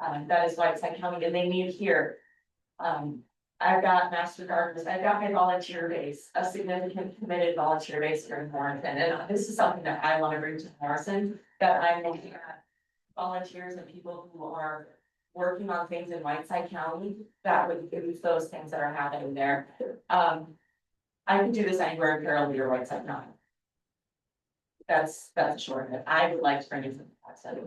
That is Whiteside County, and they meet here. I've got master gardeners, I've got my volunteer base, a significant committed volunteer base here in Morrison, and this is something that I want to bring to Morrison, that I'm looking at volunteers and people who are working on things in Whiteside County, that would use those things that are happening there. I could do this anywhere in Carrollby or Whiteside County. That's short of it. I would like to bring it to Whiteside.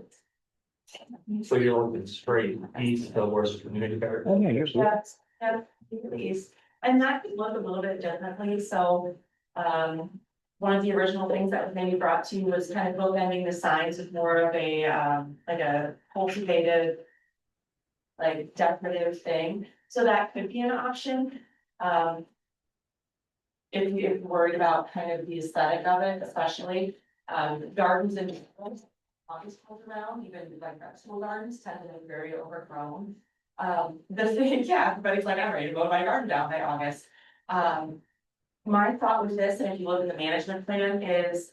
So you're looking straight east towards the community garden? Yes, yeah, please. And that could look a little bit differently, so, one of the original things that was maybe brought to you was kind of bookending the signs with more of a, like a cultivated, like decorative thing, so that could be an option. If you're worried about kind of the aesthetic of it, especially, gardens and August comes around, even like vegetable gardens tend to be very overgrown. The thing, yeah, everybody's like, I'm ready to mow my garden down by August. My thought with this, and if you look at the management plan, is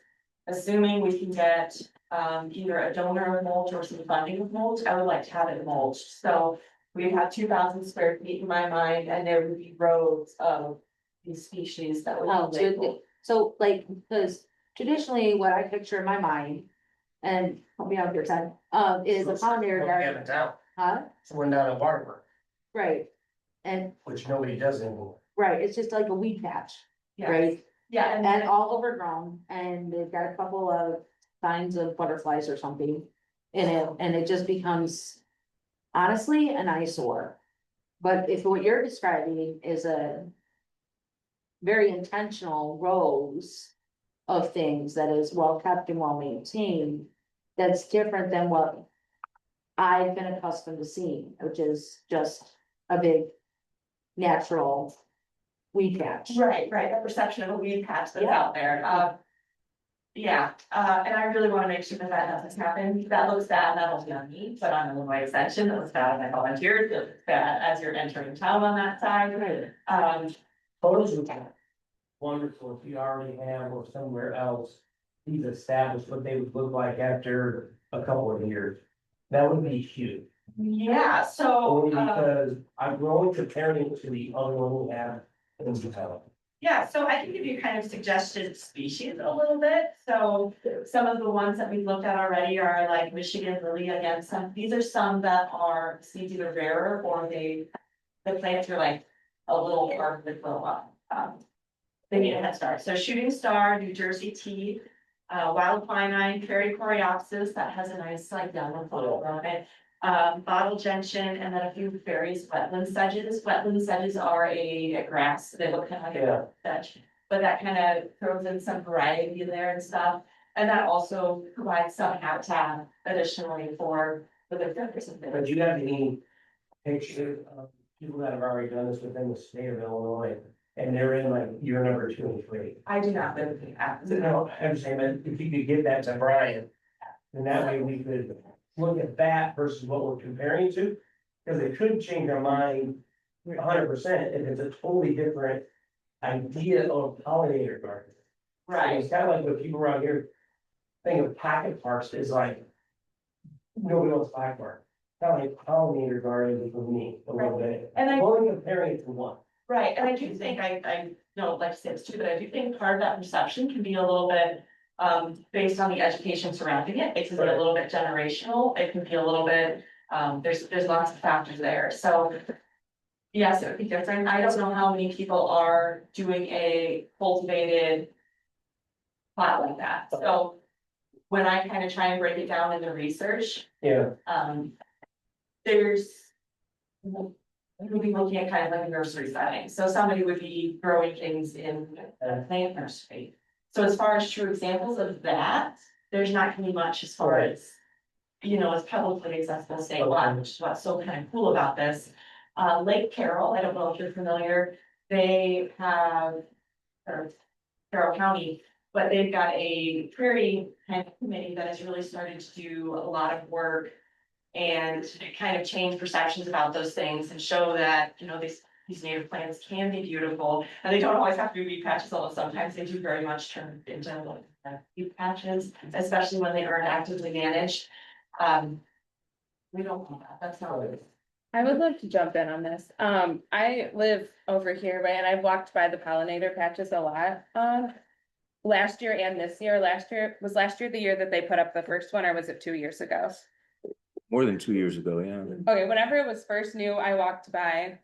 assuming we can get either a donor of mulch or some funding of mulch, I would like to have it mulched. So we'd have 2,000 square feet in my mind, and there would be rows of these species that would. Oh, so like, because traditionally what I picture in my mind, and help me out here, Ted, is a pollinator garden. Down, Huh? someone down in Waterford, Right, and, which nobody does anymore. right, it's just like a weed patch, Yes. right? Yeah, And all overgrown, and they've got a couple of signs of butterflies or something in it, and it just becomes honestly an eyesore. But if what you're describing is a very intentional rows of things that is well kept and well maintained, that's different than what I've been accustomed to seeing, which is just a big natural weed patch. right, the perception of a weed patch that's Yeah. out there. And I really wanna make sure that that doesn't happen. That looks bad, that'll be on me, but on Illinois Extension, that looks bad on my volunteers, it looks bad as you're entering town on that side. Photos would be wonderful if you already have or somewhere else, these established what they would look like after a couple of years. That would be huge, Yeah, so, only because I'm going comparing it to the other one we have in town. yeah, so I can give you kind of suggested species a little bit. So some of the ones that we've looked at already are like Michigan lily. Again, these are some that are seeds either rarer or the plants are like a little hard to grow up. They need a head start. So shooting star, New Jersey tea, wild quinine, prairie coreopsis, that has a nice like downward photo on it. Bottle gentian, and then a few berries, wetland sedges. Wetland sedges are a grass, they look kind of like a sedge, but that kind of throws in some variety in there and stuff. And that also provides some habitat additionally for the critters and But things. you have any picture of people that have already done this within the state of Illinois, and they're in like year number 2 and 3. I do not live in that. No, I'm saying that if you could give that to Brian, then that way we could look at that versus what we're comparing to. Because it could change our mind 100% if it's a totally different idea of pollinator garden. Right. It's kind of like what people around here think of pocket parks is like, nobody wants pocket park. Kind of like pollinator garden for me a little bit. And I- Only comparing it to one. Right, and I do think, I know, like I said, it's true, but I do think part of that perception can be a little bit based on the education surrounding it, it can be a little bit generational, it can be a little bit, there's lots of factors there, so. Yes, it would be different, I don't know how many people are doing a cultivated plot like that, so. When I kind of try and break it down in the research, Yeah, there's. We'd be looking at kind of like a nursery setting, so somebody would be growing things in a plant nursery. So as far as true examples of that, there's not gonna be much as far as. You know, it's publicly accessible statewide, which is what's so kind of cool about this. Lake Carroll, I don't know if you're familiar, they have. Or Carroll County, but they've got a prairie kind of committee that has really started to do a lot of work. And kind of change perceptions about those things and show that, you know, these native plants can be beautiful. And they don't always have to be weed patches, although sometimes they do very much turn into like weed patches, especially when they aren't actively managed. We don't want that, that's not what it is. I would love to jump in on this. I live over here, right, and I've walked by the pollinator patches a lot. Last year and this year, last year the year that they put up the first one, or was it 2 years ago? More than 2 years ago, yeah. Okay, whenever it was first new, I walked by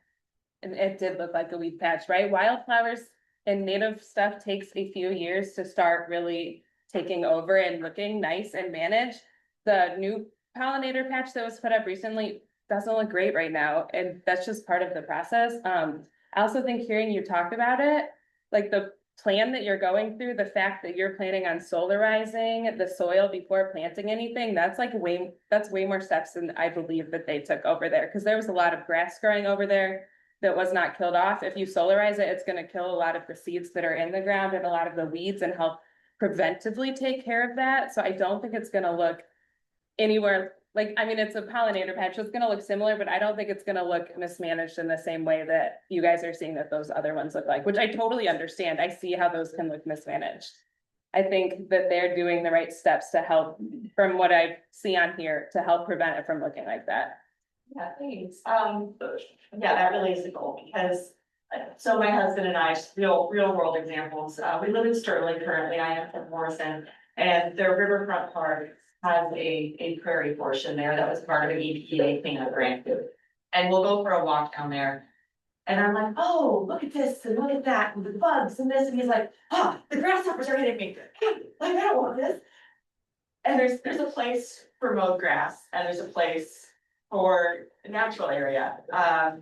and it did look like a weed patch, right? Wildflowers and native stuff takes a few years to start really taking over and looking nice and managed. The new pollinator patch that was put up recently doesn't look great right now, and that's just part of the process. I also think hearing you talk about it, like the plan that you're going through, the fact that you're planning on solarizing the soil before planting anything, that's way more steps than I believe that they took over there, because there was a lot of grass growing over there that was not killed off. If you solarize it, it's going to kill a lot of the seeds that are in the ground and a lot of the weeds and help preventively take care of that. So I don't think it's going to look anywhere like, I mean, it's a pollinator patch, so it's gonna look similar, but I don't think it's gonna look mismanaged in the same way that you guys are seeing that those other ones look like, which I totally understand. I see how those can look mismanaged. I think that they're doing the right steps to help, from what I see on here, to help prevent it from looking like that. Yeah, thanks. Yeah, that really is the goal, because so my husband and I, just real world examples, we live in Sterling currently, I am from Morrison, and their riverfront park has a prairie portion there that was part of an EPA cleanup grant. And we'll go for a walk down there. And I'm like, oh, look at this and look at that, and the bugs and this, and he's like, the grasshoppers are hitting me. Like, I don't want this. And there's a place for mowed grass, and there's a place for a natural area. I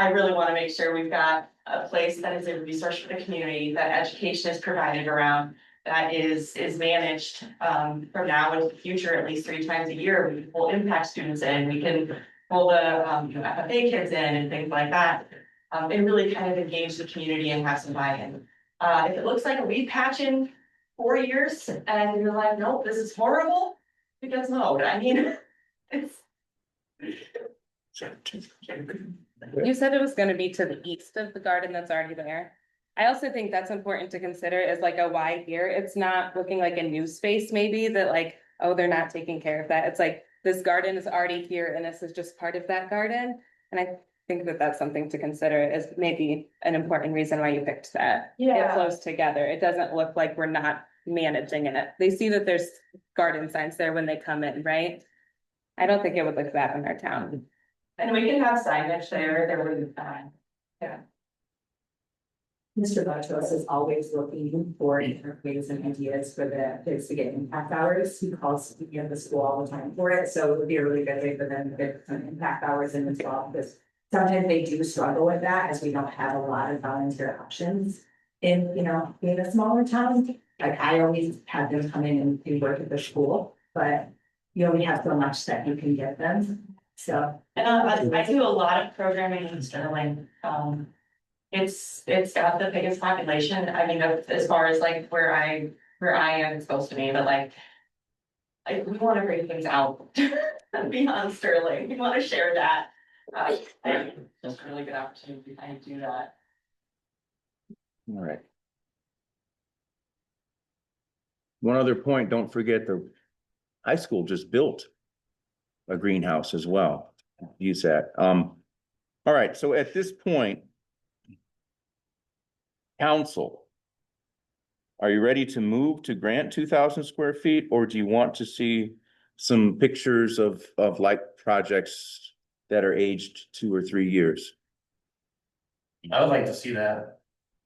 really want to make sure we've got a place that is a resource for the community, that education is provided around, that is managed from now into the future, at least 3 times a year. We will impact students in, we can pull the FFA kids in and things like that. And really kind of engage the community and have some buy-in. If it looks like a weed patch in 4 years and you're like, nope, this is horrible, it gets mowed. I mean, it's. You said it was gonna be to the east of the garden that's already there. I also think that's important to consider is like a why here. It's not looking like a new space maybe that like, oh, they're not taking care of that. It's like this garden is already here and this is just part of that garden. And I think that that's something to consider is maybe an important reason why you picked that. It Yeah. flows together. It doesn't look like we're not managing it. They see that there's garden signs there when they come in, right? I don't think it would look bad in our town. And we can have signage there would, yeah. Mr. Butchos is always looking for different ways and ideas for the kids to get impact hours. He calls the school all the time for it, so it would be a really good way for them to get some impact hours in as well, because sometimes they do struggle with that, as we don't have a lot of volunteer options in, being a smaller town. Like, I always have them come in and do work at the school, but you only have so much that you can give them, so. And I do a lot of programming in Sterling. It's got the biggest population. I mean, as far as like where I am supposed to be, but like. We want to bring things out beyond Sterling. We want to share that. Just a really good opportunity to kind of do that. All right. One other point, don't forget the high school just built a greenhouse as well. Use that. All right, so at this point, council, are you ready to move to grant 2,000 square feet, or do you want to see some pictures of like projects that are aged 2 or 3 years? I would like to see that.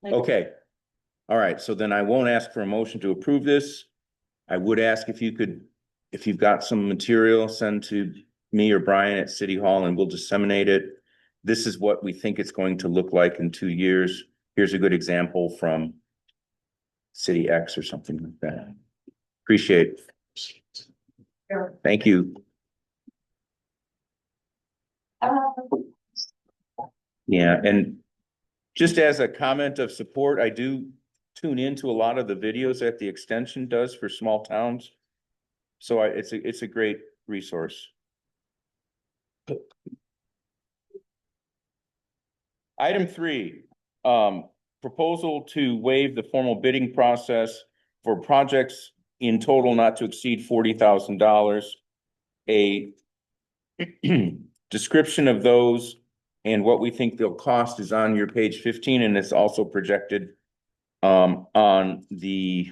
Okay. All right, so then I won't ask for a motion to approve this. I would ask if you could, if you've got some material, send to me or Brian at City Hall and we'll disseminate it. This is what we think it's going to look like in 2 years. Here's a good example from City X or something like that. Appreciate it. Thank you. Yeah, and just as a comment of support, I do tune into a lot of the videos that the extension does for small towns. So it's a great resource. Item 3, proposal to waive the formal bidding process for projects in total not to exceed $40,000. A description of those and what we think they'll cost is on your page 15, and it's also projected on the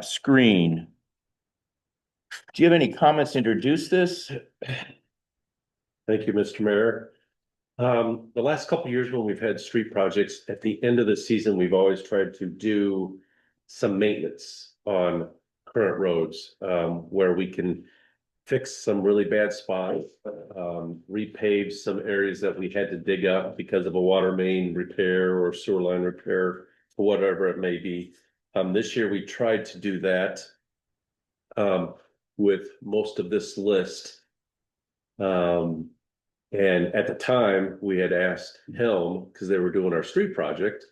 screen. Do you have any comments to introduce this? Thank you, Mr. Mayor. The last couple of years when we've had street projects, at the end of the season, we've always tried to do some maintenance on current roads, where we can fix some really bad spots, repave some areas that we had to dig up because of a water main repair or sewer line repair, whatever it may be. This year we tried to do that with most of this list. And at the time we had asked Helm, because they were doing our street project,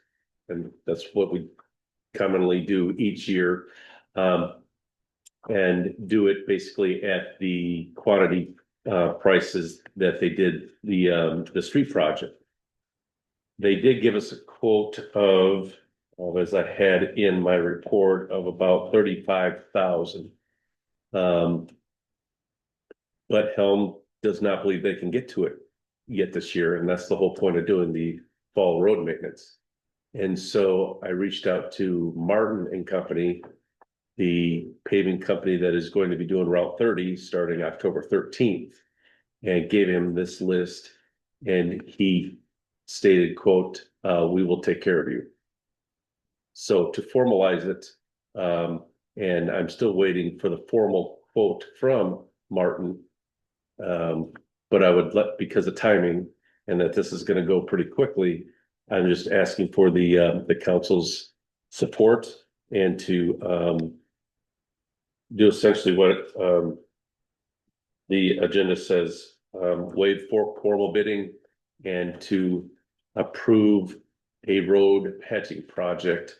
and that's what we commonly do each year, and do it basically at the quantity prices that they did the street project. They did give us a quote of, as I had in my report, of about 35,000. But Helm does not believe they can get to it yet this year, and that's the whole point of doing the fall road maintenance. And so I reached out to Martin and Company, the paving company that is going to be doing Route 30 starting October 13th, and gave him this list. And he stated, quote, "We will take care of you." So to formalize it, and I'm still waiting for the formal quote from Martin. But I would because of timing and that this is going to go pretty quickly, I'm just asking for the council's support and to do essentially what the agenda says, waive formal bidding and to approve a road patching project.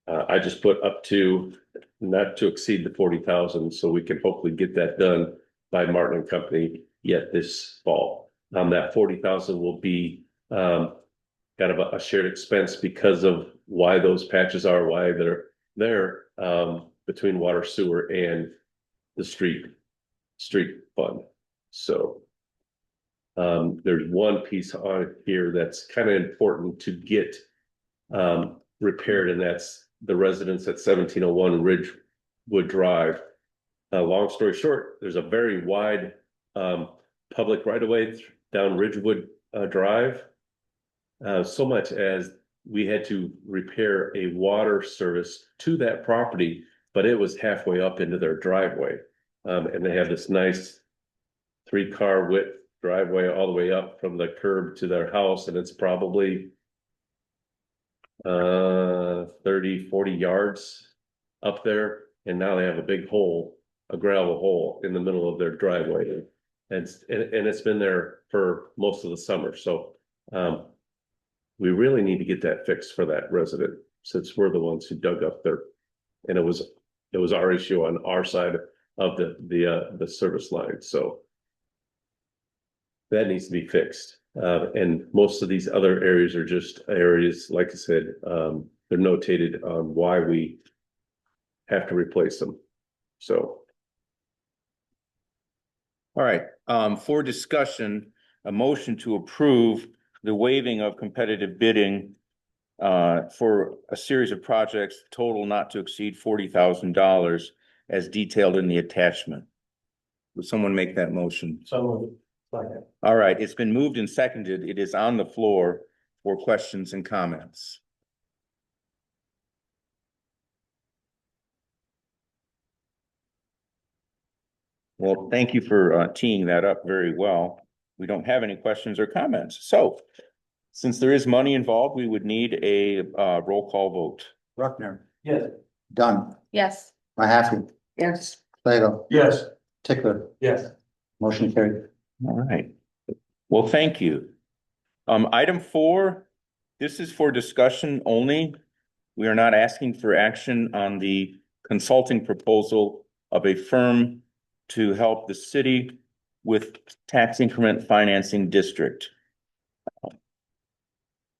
I just put up to not to exceed the 40,000, so we can hopefully get that done by Martin and Company yet this fall. That 40,000 will be kind of a shared expense because of why those patches are, why they're there, between water, sewer, and the street fund. So there's one piece on here that's kind of important to get repaired, and that's the residents at 1701 Ridgewood Drive. Long story short, there's a very wide public right-of-way down Ridgewood Drive. So much as we had to repair a water service to that property, but it was halfway up into their driveway. And they have this nice 3-car width driveway all the way up from the curb to their house, and it's probably 30-40 yards up there. And now they have a big hole, a gravel hole in the middle of their driveway. And it's been there for most of the summer. So we really need to get that fixed for that resident, since we're the ones who dug up there. And it was our issue on our side of the service line. So that needs to be fixed. And most of these other areas are just areas, like I said, they're notated on why we have to replace them. So. All right, for discussion, a motion to approve the waiving of competitive bidding for a series of projects, total not to exceed $40,000 as detailed in the attachment. Would someone make that motion? So, like, All right, it's been moved and seconded. It is on the floor for questions and comments. Well, thank you for teeing that up very well. We don't have any questions or comments. So since there is money involved, we would need a roll call vote. Ruckner, yes. Dunn, Yes. Mahaffey, Yes. Plato, Yes. Tickler, Yes. motion carried. All right. Well, thank you. Item 4, this is for discussion only. We are not asking for action on the consulting proposal of a firm to help the city with tax increment financing district.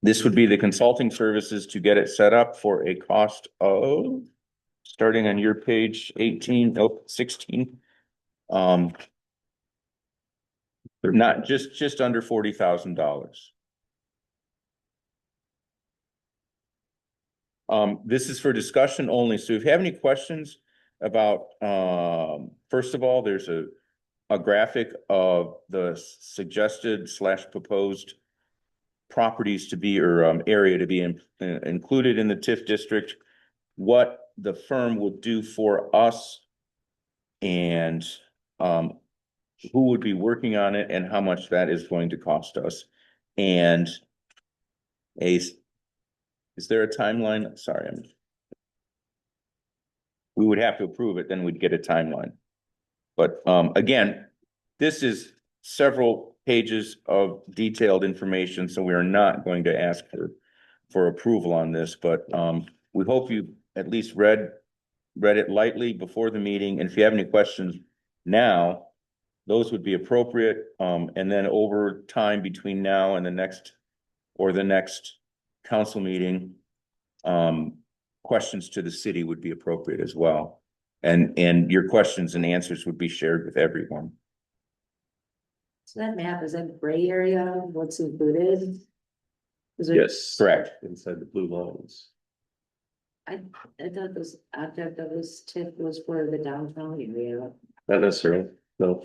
This would be the consulting services to get it set up for a cost of, starting on your page 16. Not just under $40,000. This is for discussion only, so if you have any questions about, first of all, there's a graphic of the suggested / proposed properties to be, or area to be included in the TIF district, what the firm would do for us, and who would be working on it and how much that is going to cost us. And is there a timeline? Sorry, we would have to approve it, then we'd get a timeline. But again, this is several pages of detailed information, so we are not going to ask for approval on this, but we hope you at least read it lightly before the meeting, and if you have any questions now, those would be appropriate, and then over time between now and the next council meeting, questions to the city would be appropriate as well. And your questions and answers would be shared with everyone. So that map, is that gray area, what's included? Is it- Yes. Correct. Inside the blue lines. I thought this object of this tip was for the downtown area. Not necessarily, no,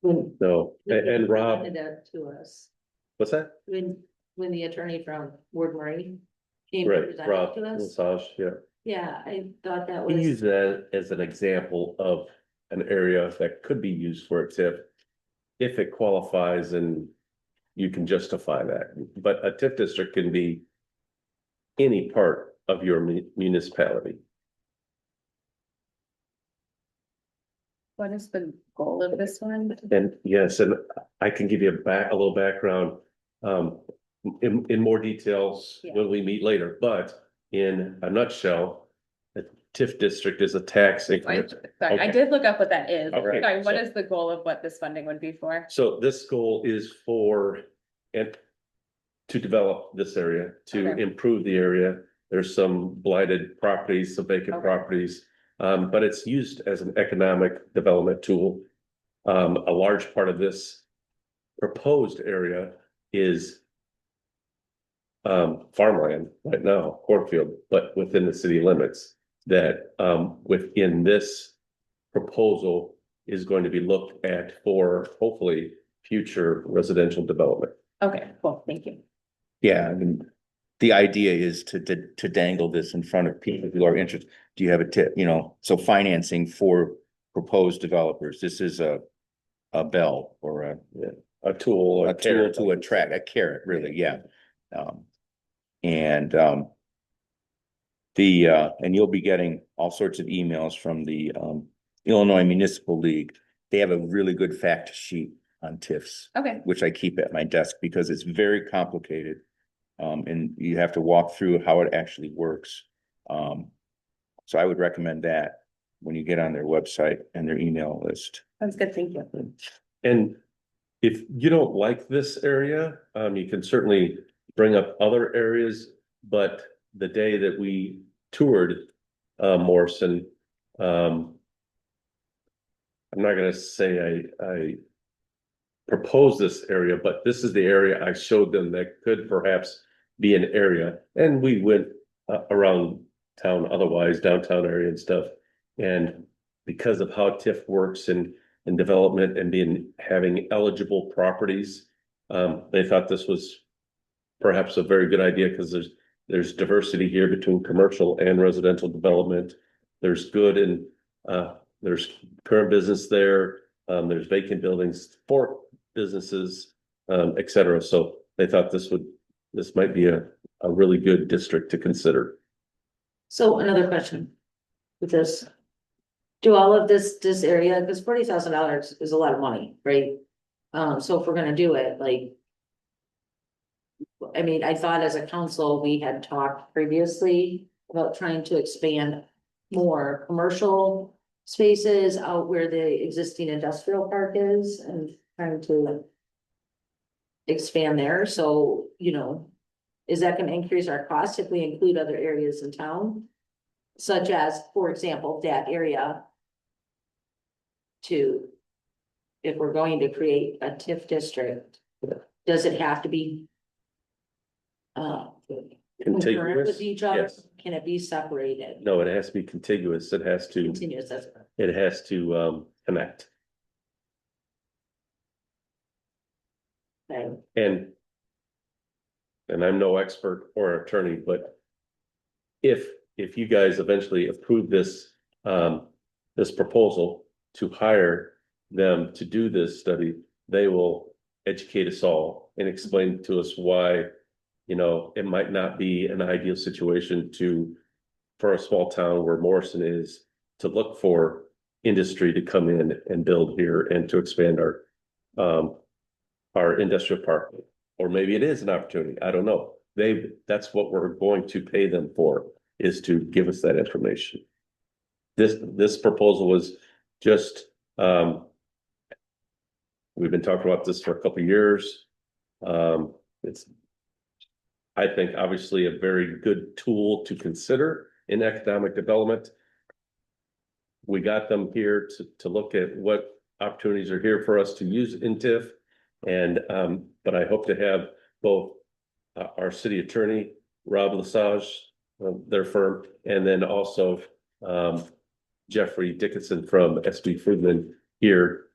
When no. And Rob, presented that to us, what's that? when the attorney from Ward Murray came to Right, present Rob, it to us. massage, yeah. Yeah, I thought that We was. use that as an example of an area that could be used for a TIF. If it qualifies and you can justify that, but a TIF district can be any part of your municipality. What is the goal of this one? And yes, and I can give you a little background, in more details when we meet later, but in a nutshell, a TIF district is a tax increment. Sorry, I Okay. did look up what that is. Okay, Sorry, what so- is the goal of what this funding would be for? So this goal is to develop this area, to Okay. improve the area. There's some blighted properties, some vacant Okay. properties. But it's used as an economic development tool. A large part of this proposed area is farmland right now, cornfield, but within the city limits that within this proposal is going to be looked at for hopefully future residential development. Okay, cool, thank you. Yeah, I mean, the idea is to dangle this in front of people who are interested. Do you have a tip, so financing for proposed developers, this is a bell or A tool. a tool to attract, a carrot, really, yeah. And you'll be getting all sorts of emails from the Illinois Municipal League. They have a really good fact sheet on TIFs, Okay, which I keep at my desk because it's very complicated. And you have to walk through how it actually works. So I would recommend that when you get on their website and their email list. sounds good, thank you. And if you don't like this area, you can certainly bring up other areas, but the day that we toured Morrison, I'm not gonna say I propose this area, but this is the area I showed them that could perhaps be an area. And we went around town, otherwise downtown area and stuff. And because of how TIF works and development and having eligible properties, they thought this was perhaps a very good idea because there's diversity here between commercial and residential development. There's good and there's current business there. There's vacant buildings for businesses, et cetera. So they thought this might be a really good district to consider. So another question with this. Do all of this area, because $40,000 is a lot of money, right? So if we're gonna do it, like. I mean, I thought as a council, we had talked previously about trying to expand more commercial spaces out where the existing industrial park is and trying to expand there. So, you know, is that gonna increase our cost if we include other areas in town? Such as, for example, that area to, if we're going to create a TIF district, does it have to be concurrent with each other? Yes. Can it be separated? No, it has to be contiguous. It has to, Continuous, that's it has to connect. okay. And I'm no expert or attorney, but if you guys eventually approve this, this proposal to hire them to do this study, they will educate us all and explain to us why, you know, it might not be an ideal situation for a small town where Morrison is, to look for industry to come in and build here and to expand our industrial park. Or maybe it is an opportunity. I don't know. That's what we're going to pay them for, is to give us that information. This proposal was just, we've been talking about this for a couple of years. It's, I think, obviously a very good tool to consider in economic development. We got them here to look at what opportunities are here for us to use in TIF. And, but I hope to have both our city attorney, Rob Lesage, their firm, and then also Jeffrey Dickinson from SB Friedman here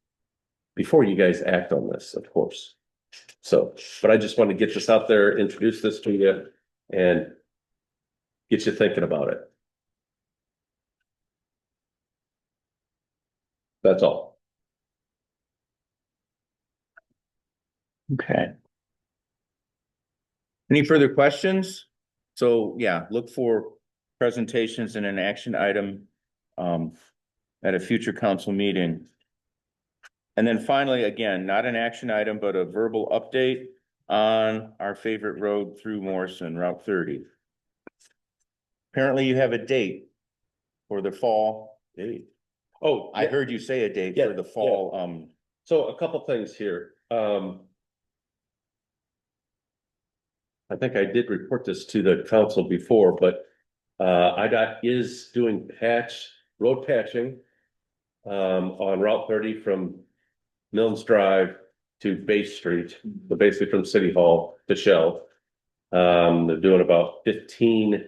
before you guys act on this, of course. So, but I just want to get this out there, introduce this to you, and get you thinking about it. That's all. Okay. Any further questions? So yeah, look for presentations and an action item at a future council meeting. And then finally, again, not an action item, but a verbal update on our favorite road through Morrison, Route 30. Apparently you have a date for the fall. Date. Oh, I heard you say a date for the fall. So a couple things here. I think I did report this to the council before, but IDOT is doing road patching on Route 30 from Mills Drive to Bay Street, so basically from City Hall to Shell. They're doing about 15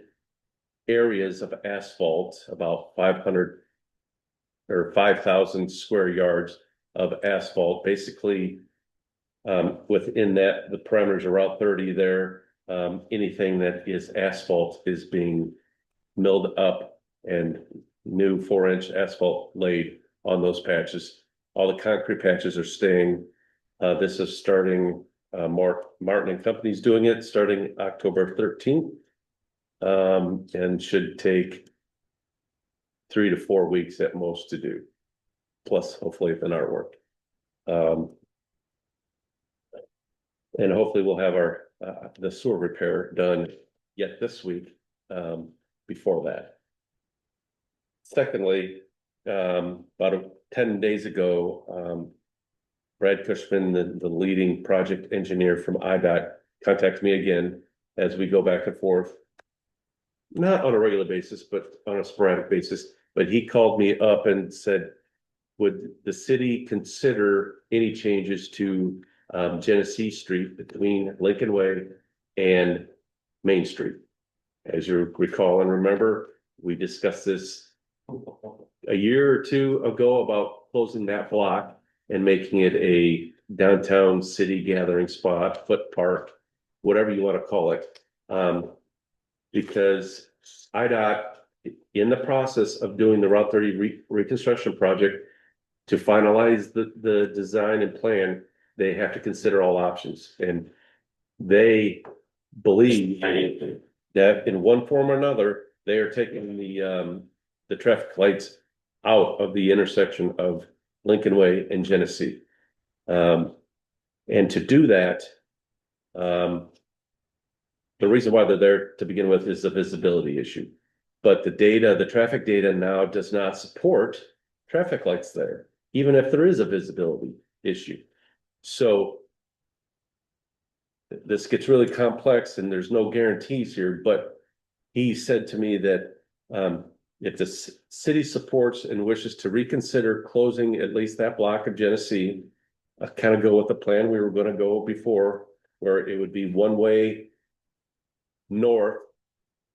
areas of asphalt, about 500 or 5,000 square yards of asphalt, basically within that, the parameters of Route 30 there. Anything that is asphalt is being milled up and new 4-inch asphalt laid on those patches. All the concrete patches are staying. This is starting, Martin and Company's doing it starting October 13th. And should take 3 to 4 weeks at most to do, plus hopefully an artwork. And hopefully we'll have our the sewer repair done yet this week before that. Secondly, about 10 days ago, Brad Cushman, the leading project engineer from IDOT, contacted me again as we go back and forth. Not on a regular basis, but on a sporadic basis. But he called me up and said, would the city consider any changes to Genesee Street between Lincoln Way and Main Street? As you recall and remember, we discussed this a year or two ago about closing that block and making it a downtown city gathering spot, foot park, whatever you want to call it. Because IDOT, in the process of doing the Route 30 reconstruction project, to finalize the design and plan, they have to consider all options. And they believe that in one form or another, they are taking the traffic lights out of the intersection of Lincoln Way and Genesee. And to do that, the reason why they're there to begin with is the visibility issue. But the traffic data now does not support traffic lights there, even if there is a visibility issue. So this gets really complex and there's no guarantees here, but he said to me that if the city supports and wishes to reconsider closing at least that block of Genesee, kind of go with the plan we were going to go before, where it would be one way north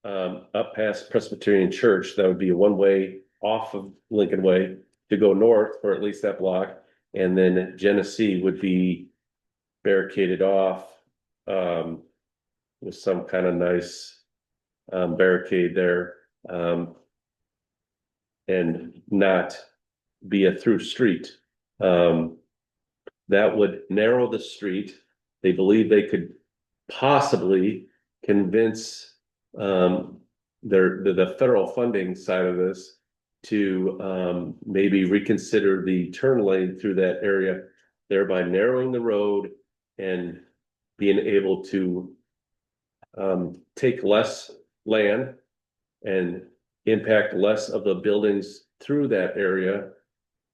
up past Presbyterian Church. That would be a one way off of Lincoln Way to go north for at least that block. And then Genesee would be barricaded off with some kind of nice barricade there, and not be a through street. That would narrow the street. They believe they could possibly convince the federal funding side of this to maybe reconsider the turn lane through that area, thereby narrowing the road and being able to take less land and impact less of the buildings through that area,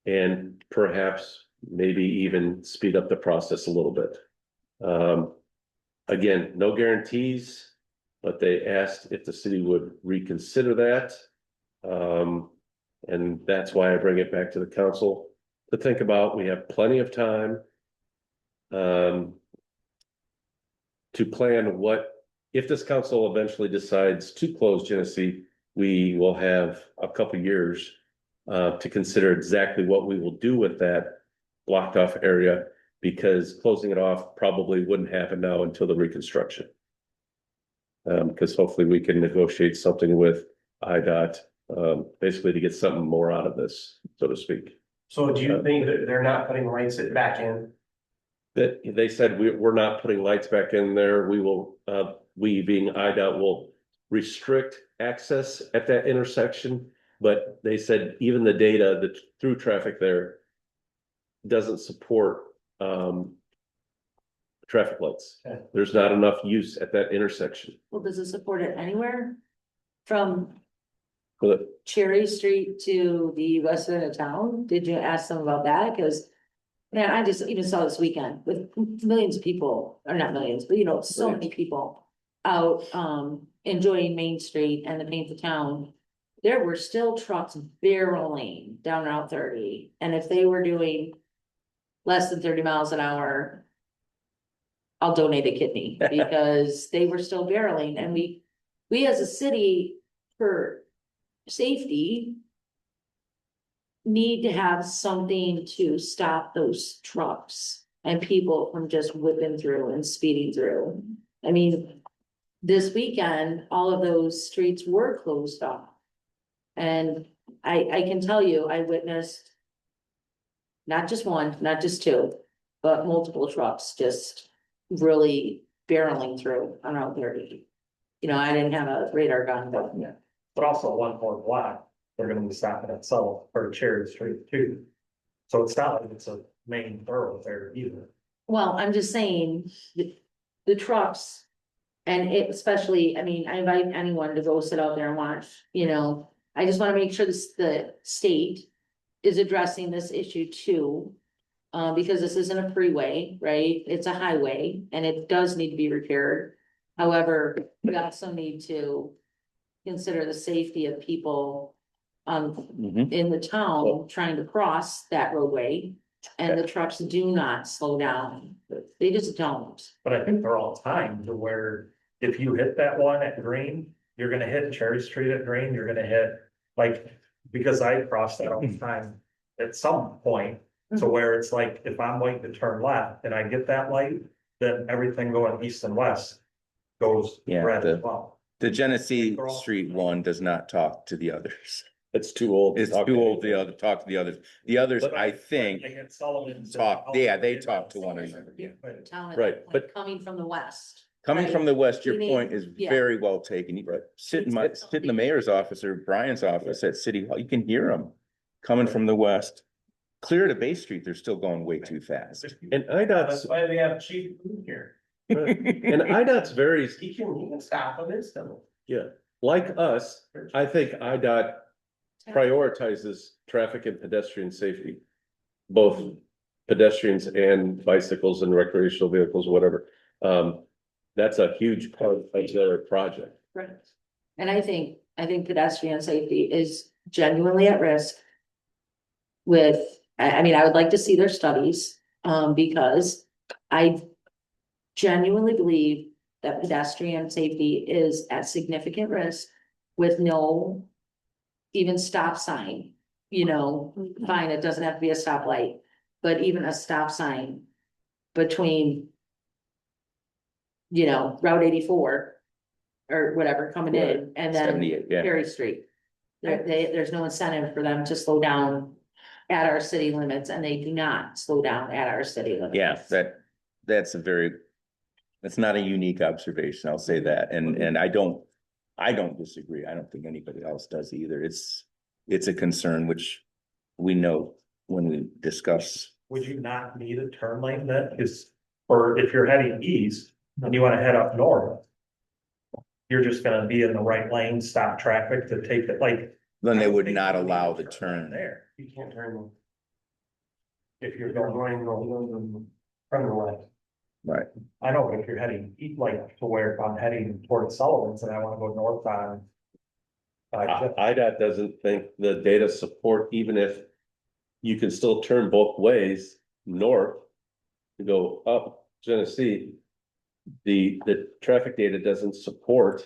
and perhaps maybe even speed up the process a little bit. Again, no guarantees, but they asked if the city would reconsider that. And that's why I bring it back to the council to think about. We have plenty of time to plan what, if this council eventually decides to close Genesee, we will have a couple years to consider exactly what we will do with that blocked off area, because closing it off probably wouldn't happen now until the reconstruction. Because hopefully we can negotiate something with IDOT, basically to get something more out of this, so to speak. So do you think that they're not putting lights back in? That they said we're not putting lights back in there. We will, we being IDOT will restrict access at that intersection. But they said even the data, the through traffic there doesn't support traffic lights. Okay. There's not enough use at that intersection. Well, does it support it anywhere? From But Cherry Street to the west end of town? Did you ask them about that? Cause man, I just even saw this weekend with millions of people, or not millions, but you know, so many people out enjoying Main Street and the painted town. There were still trucks barreling down Route 30. And if they were doing less than 30 miles an hour, I'll donate a kidney, because they were still barreling. And we as a city, for safety, need to have something to stop those trucks and people from just whipping through and speeding through. I mean, this weekend, all of those streets were closed off. And I can tell you, I witnessed not just one, not just two, but multiple trucks just really barreling through on Route 30. You know, I didn't have a radar gun, but Yeah, but also 1 block, they're gonna be stopping at South or Cherry Street too. So it's not like it's a main thoroughfare either. well, I'm just saying, the trucks. And it especially, I mean, I invite anyone to go sit out there and watch, you know, I just wanna make sure the state is addressing this issue too. Because this isn't a freeway, right? It's a highway and it does need to be repaired. However, we also need to consider the safety of people Mhm. in the town trying to cross that roadway. And the trucks do not slow down. They just don't. But I think they're all timed to where if you hit that one at Green, you're gonna hit Cherry Street at Green, you're gonna hit, like, because I cross that all the time. At some point, to where it's like, if I'm waiting to turn left and I get that light, then everything going east and west goes Yeah, red as well. The Genesee Street one does not talk to the others. It's too old. It's too old to talk to the others. The others, But I think, They hit Sullivan's. talk, yeah, they talk to one another. Town at Right, that point, but- coming from the west. Coming from the west, your Meaning- point is yeah. very well taken. You sit in the mayor's office or Brian's office at City Hall, you can hear them coming from the west. Clear to Bay Street, they're still going way too fast. And IDOT's, why we have chief food here. and IDOT's very, He can stop them instantly. yeah, like us, I think IDOT prioritizes traffic and pedestrian safety. Both pedestrians and bicycles and recreational vehicles, whatever. That's a huge part of their project. Right. And I think pedestrian safety is genuinely at risk. With, I mean, I would like to see their studies, because I genuinely believe that pedestrian safety is at significant risk with no even stop sign, fine, it doesn't have to be a stoplight, but even a stop sign between Route 84 or whatever coming in and then 78, yeah. Perry Street. There's no incentive for them to slow down at our city limits, and they do not slow down at our city limits. Yeah, that's not a unique observation, I'll say that, and I don't disagree, I don't think anybody else does either, it's a concern which we know when we discuss. Would you not need a turn lane that is, or if you're heading east and you wanna head up north? You're just gonna be in the right lane, stop traffic to take it, like. Then they would I don't think not you need allow a the turn. There, You can't turn them. if you're They're going, going from the left. Right. I know, but if you're heading, like, to where if I'm heading towards Sullivan's and I wanna go north on. IDOT doesn't think the data support, even if you can still turn both ways north to go up Genesee. The traffic data doesn't support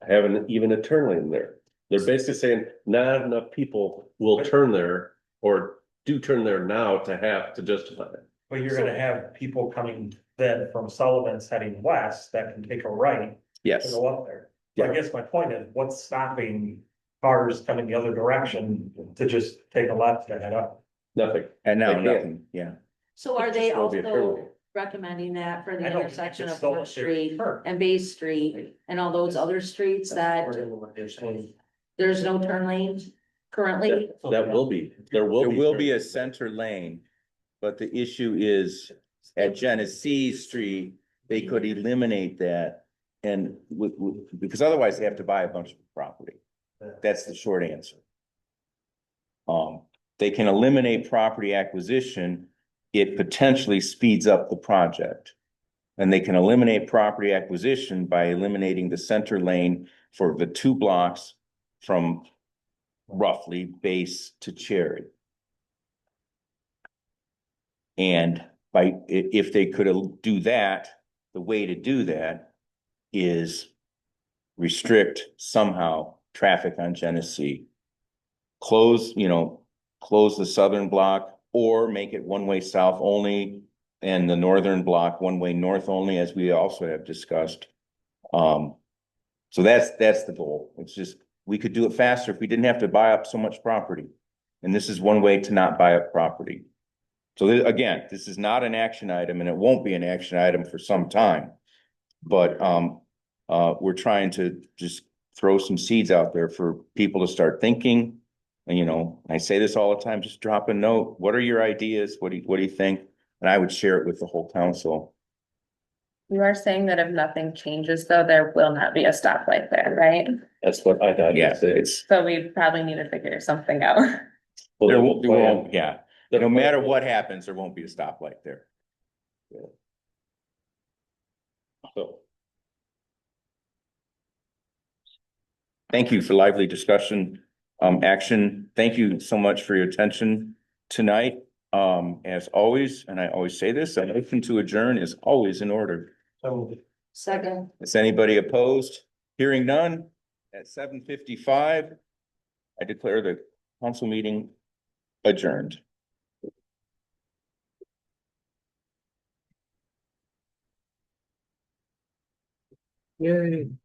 having even a turn lane there. They're basically saying not enough people will turn there or do turn there now to have to justify it. But you're gonna have people coming then from Sullivan's heading west that can take a right to Yes, go up there. So I guess my point is, what's stopping cars coming the other direction to just take a left and head up? Nothing. and now They can't. nothing, yeah. So are they Just wanna be a turn also lane. recommending that for the I don't think intersection it's of still a Fourth Street turn. and Bay Street and all those other streets that What they're saying. there's no turn lanes currently? That will be, there will There be. will turn be a lanes. center lane, but the issue is at Genesee Street, they could eliminate that. And because otherwise they have to buy a bunch of property. That's the short answer. They can eliminate property acquisition, it potentially speeds up the project. And they can eliminate property acquisition by eliminating the center lane for the 2 blocks from roughly Base to Cherry. And if they could do that, the way to do that is restrict somehow traffic on Genesee. Close the southern block or make it one-way south only and the northern block one-way north only, as we also have discussed. So that's the goal. It's just, we could do it faster if we didn't have to buy up so much property. And this is one way to not buy up property. So again, this is not an action item and it won't be an action item for some time. But we're trying to just throw some seeds out there for people to start thinking. And I say this all the time, just drop a note. What are your ideas? What do you think? And I would share it with the whole council. You are saying that if nothing changes, though, there will not be a stoplight there, right? That's what IDOT Yeah, is saying. it's, So we probably need to figure something out. Well, there they won't, plan- yeah. they're No matter planning- what happens, there won't be a stoplight there. So, Thank you for lively discussion. action. Thank you so much for your attention tonight. As always, and I always say this, a motion to adjourn is always in order. So Second. Is anybody opposed? Hearing none at 7:55. I declare the council meeting adjourned. Yay.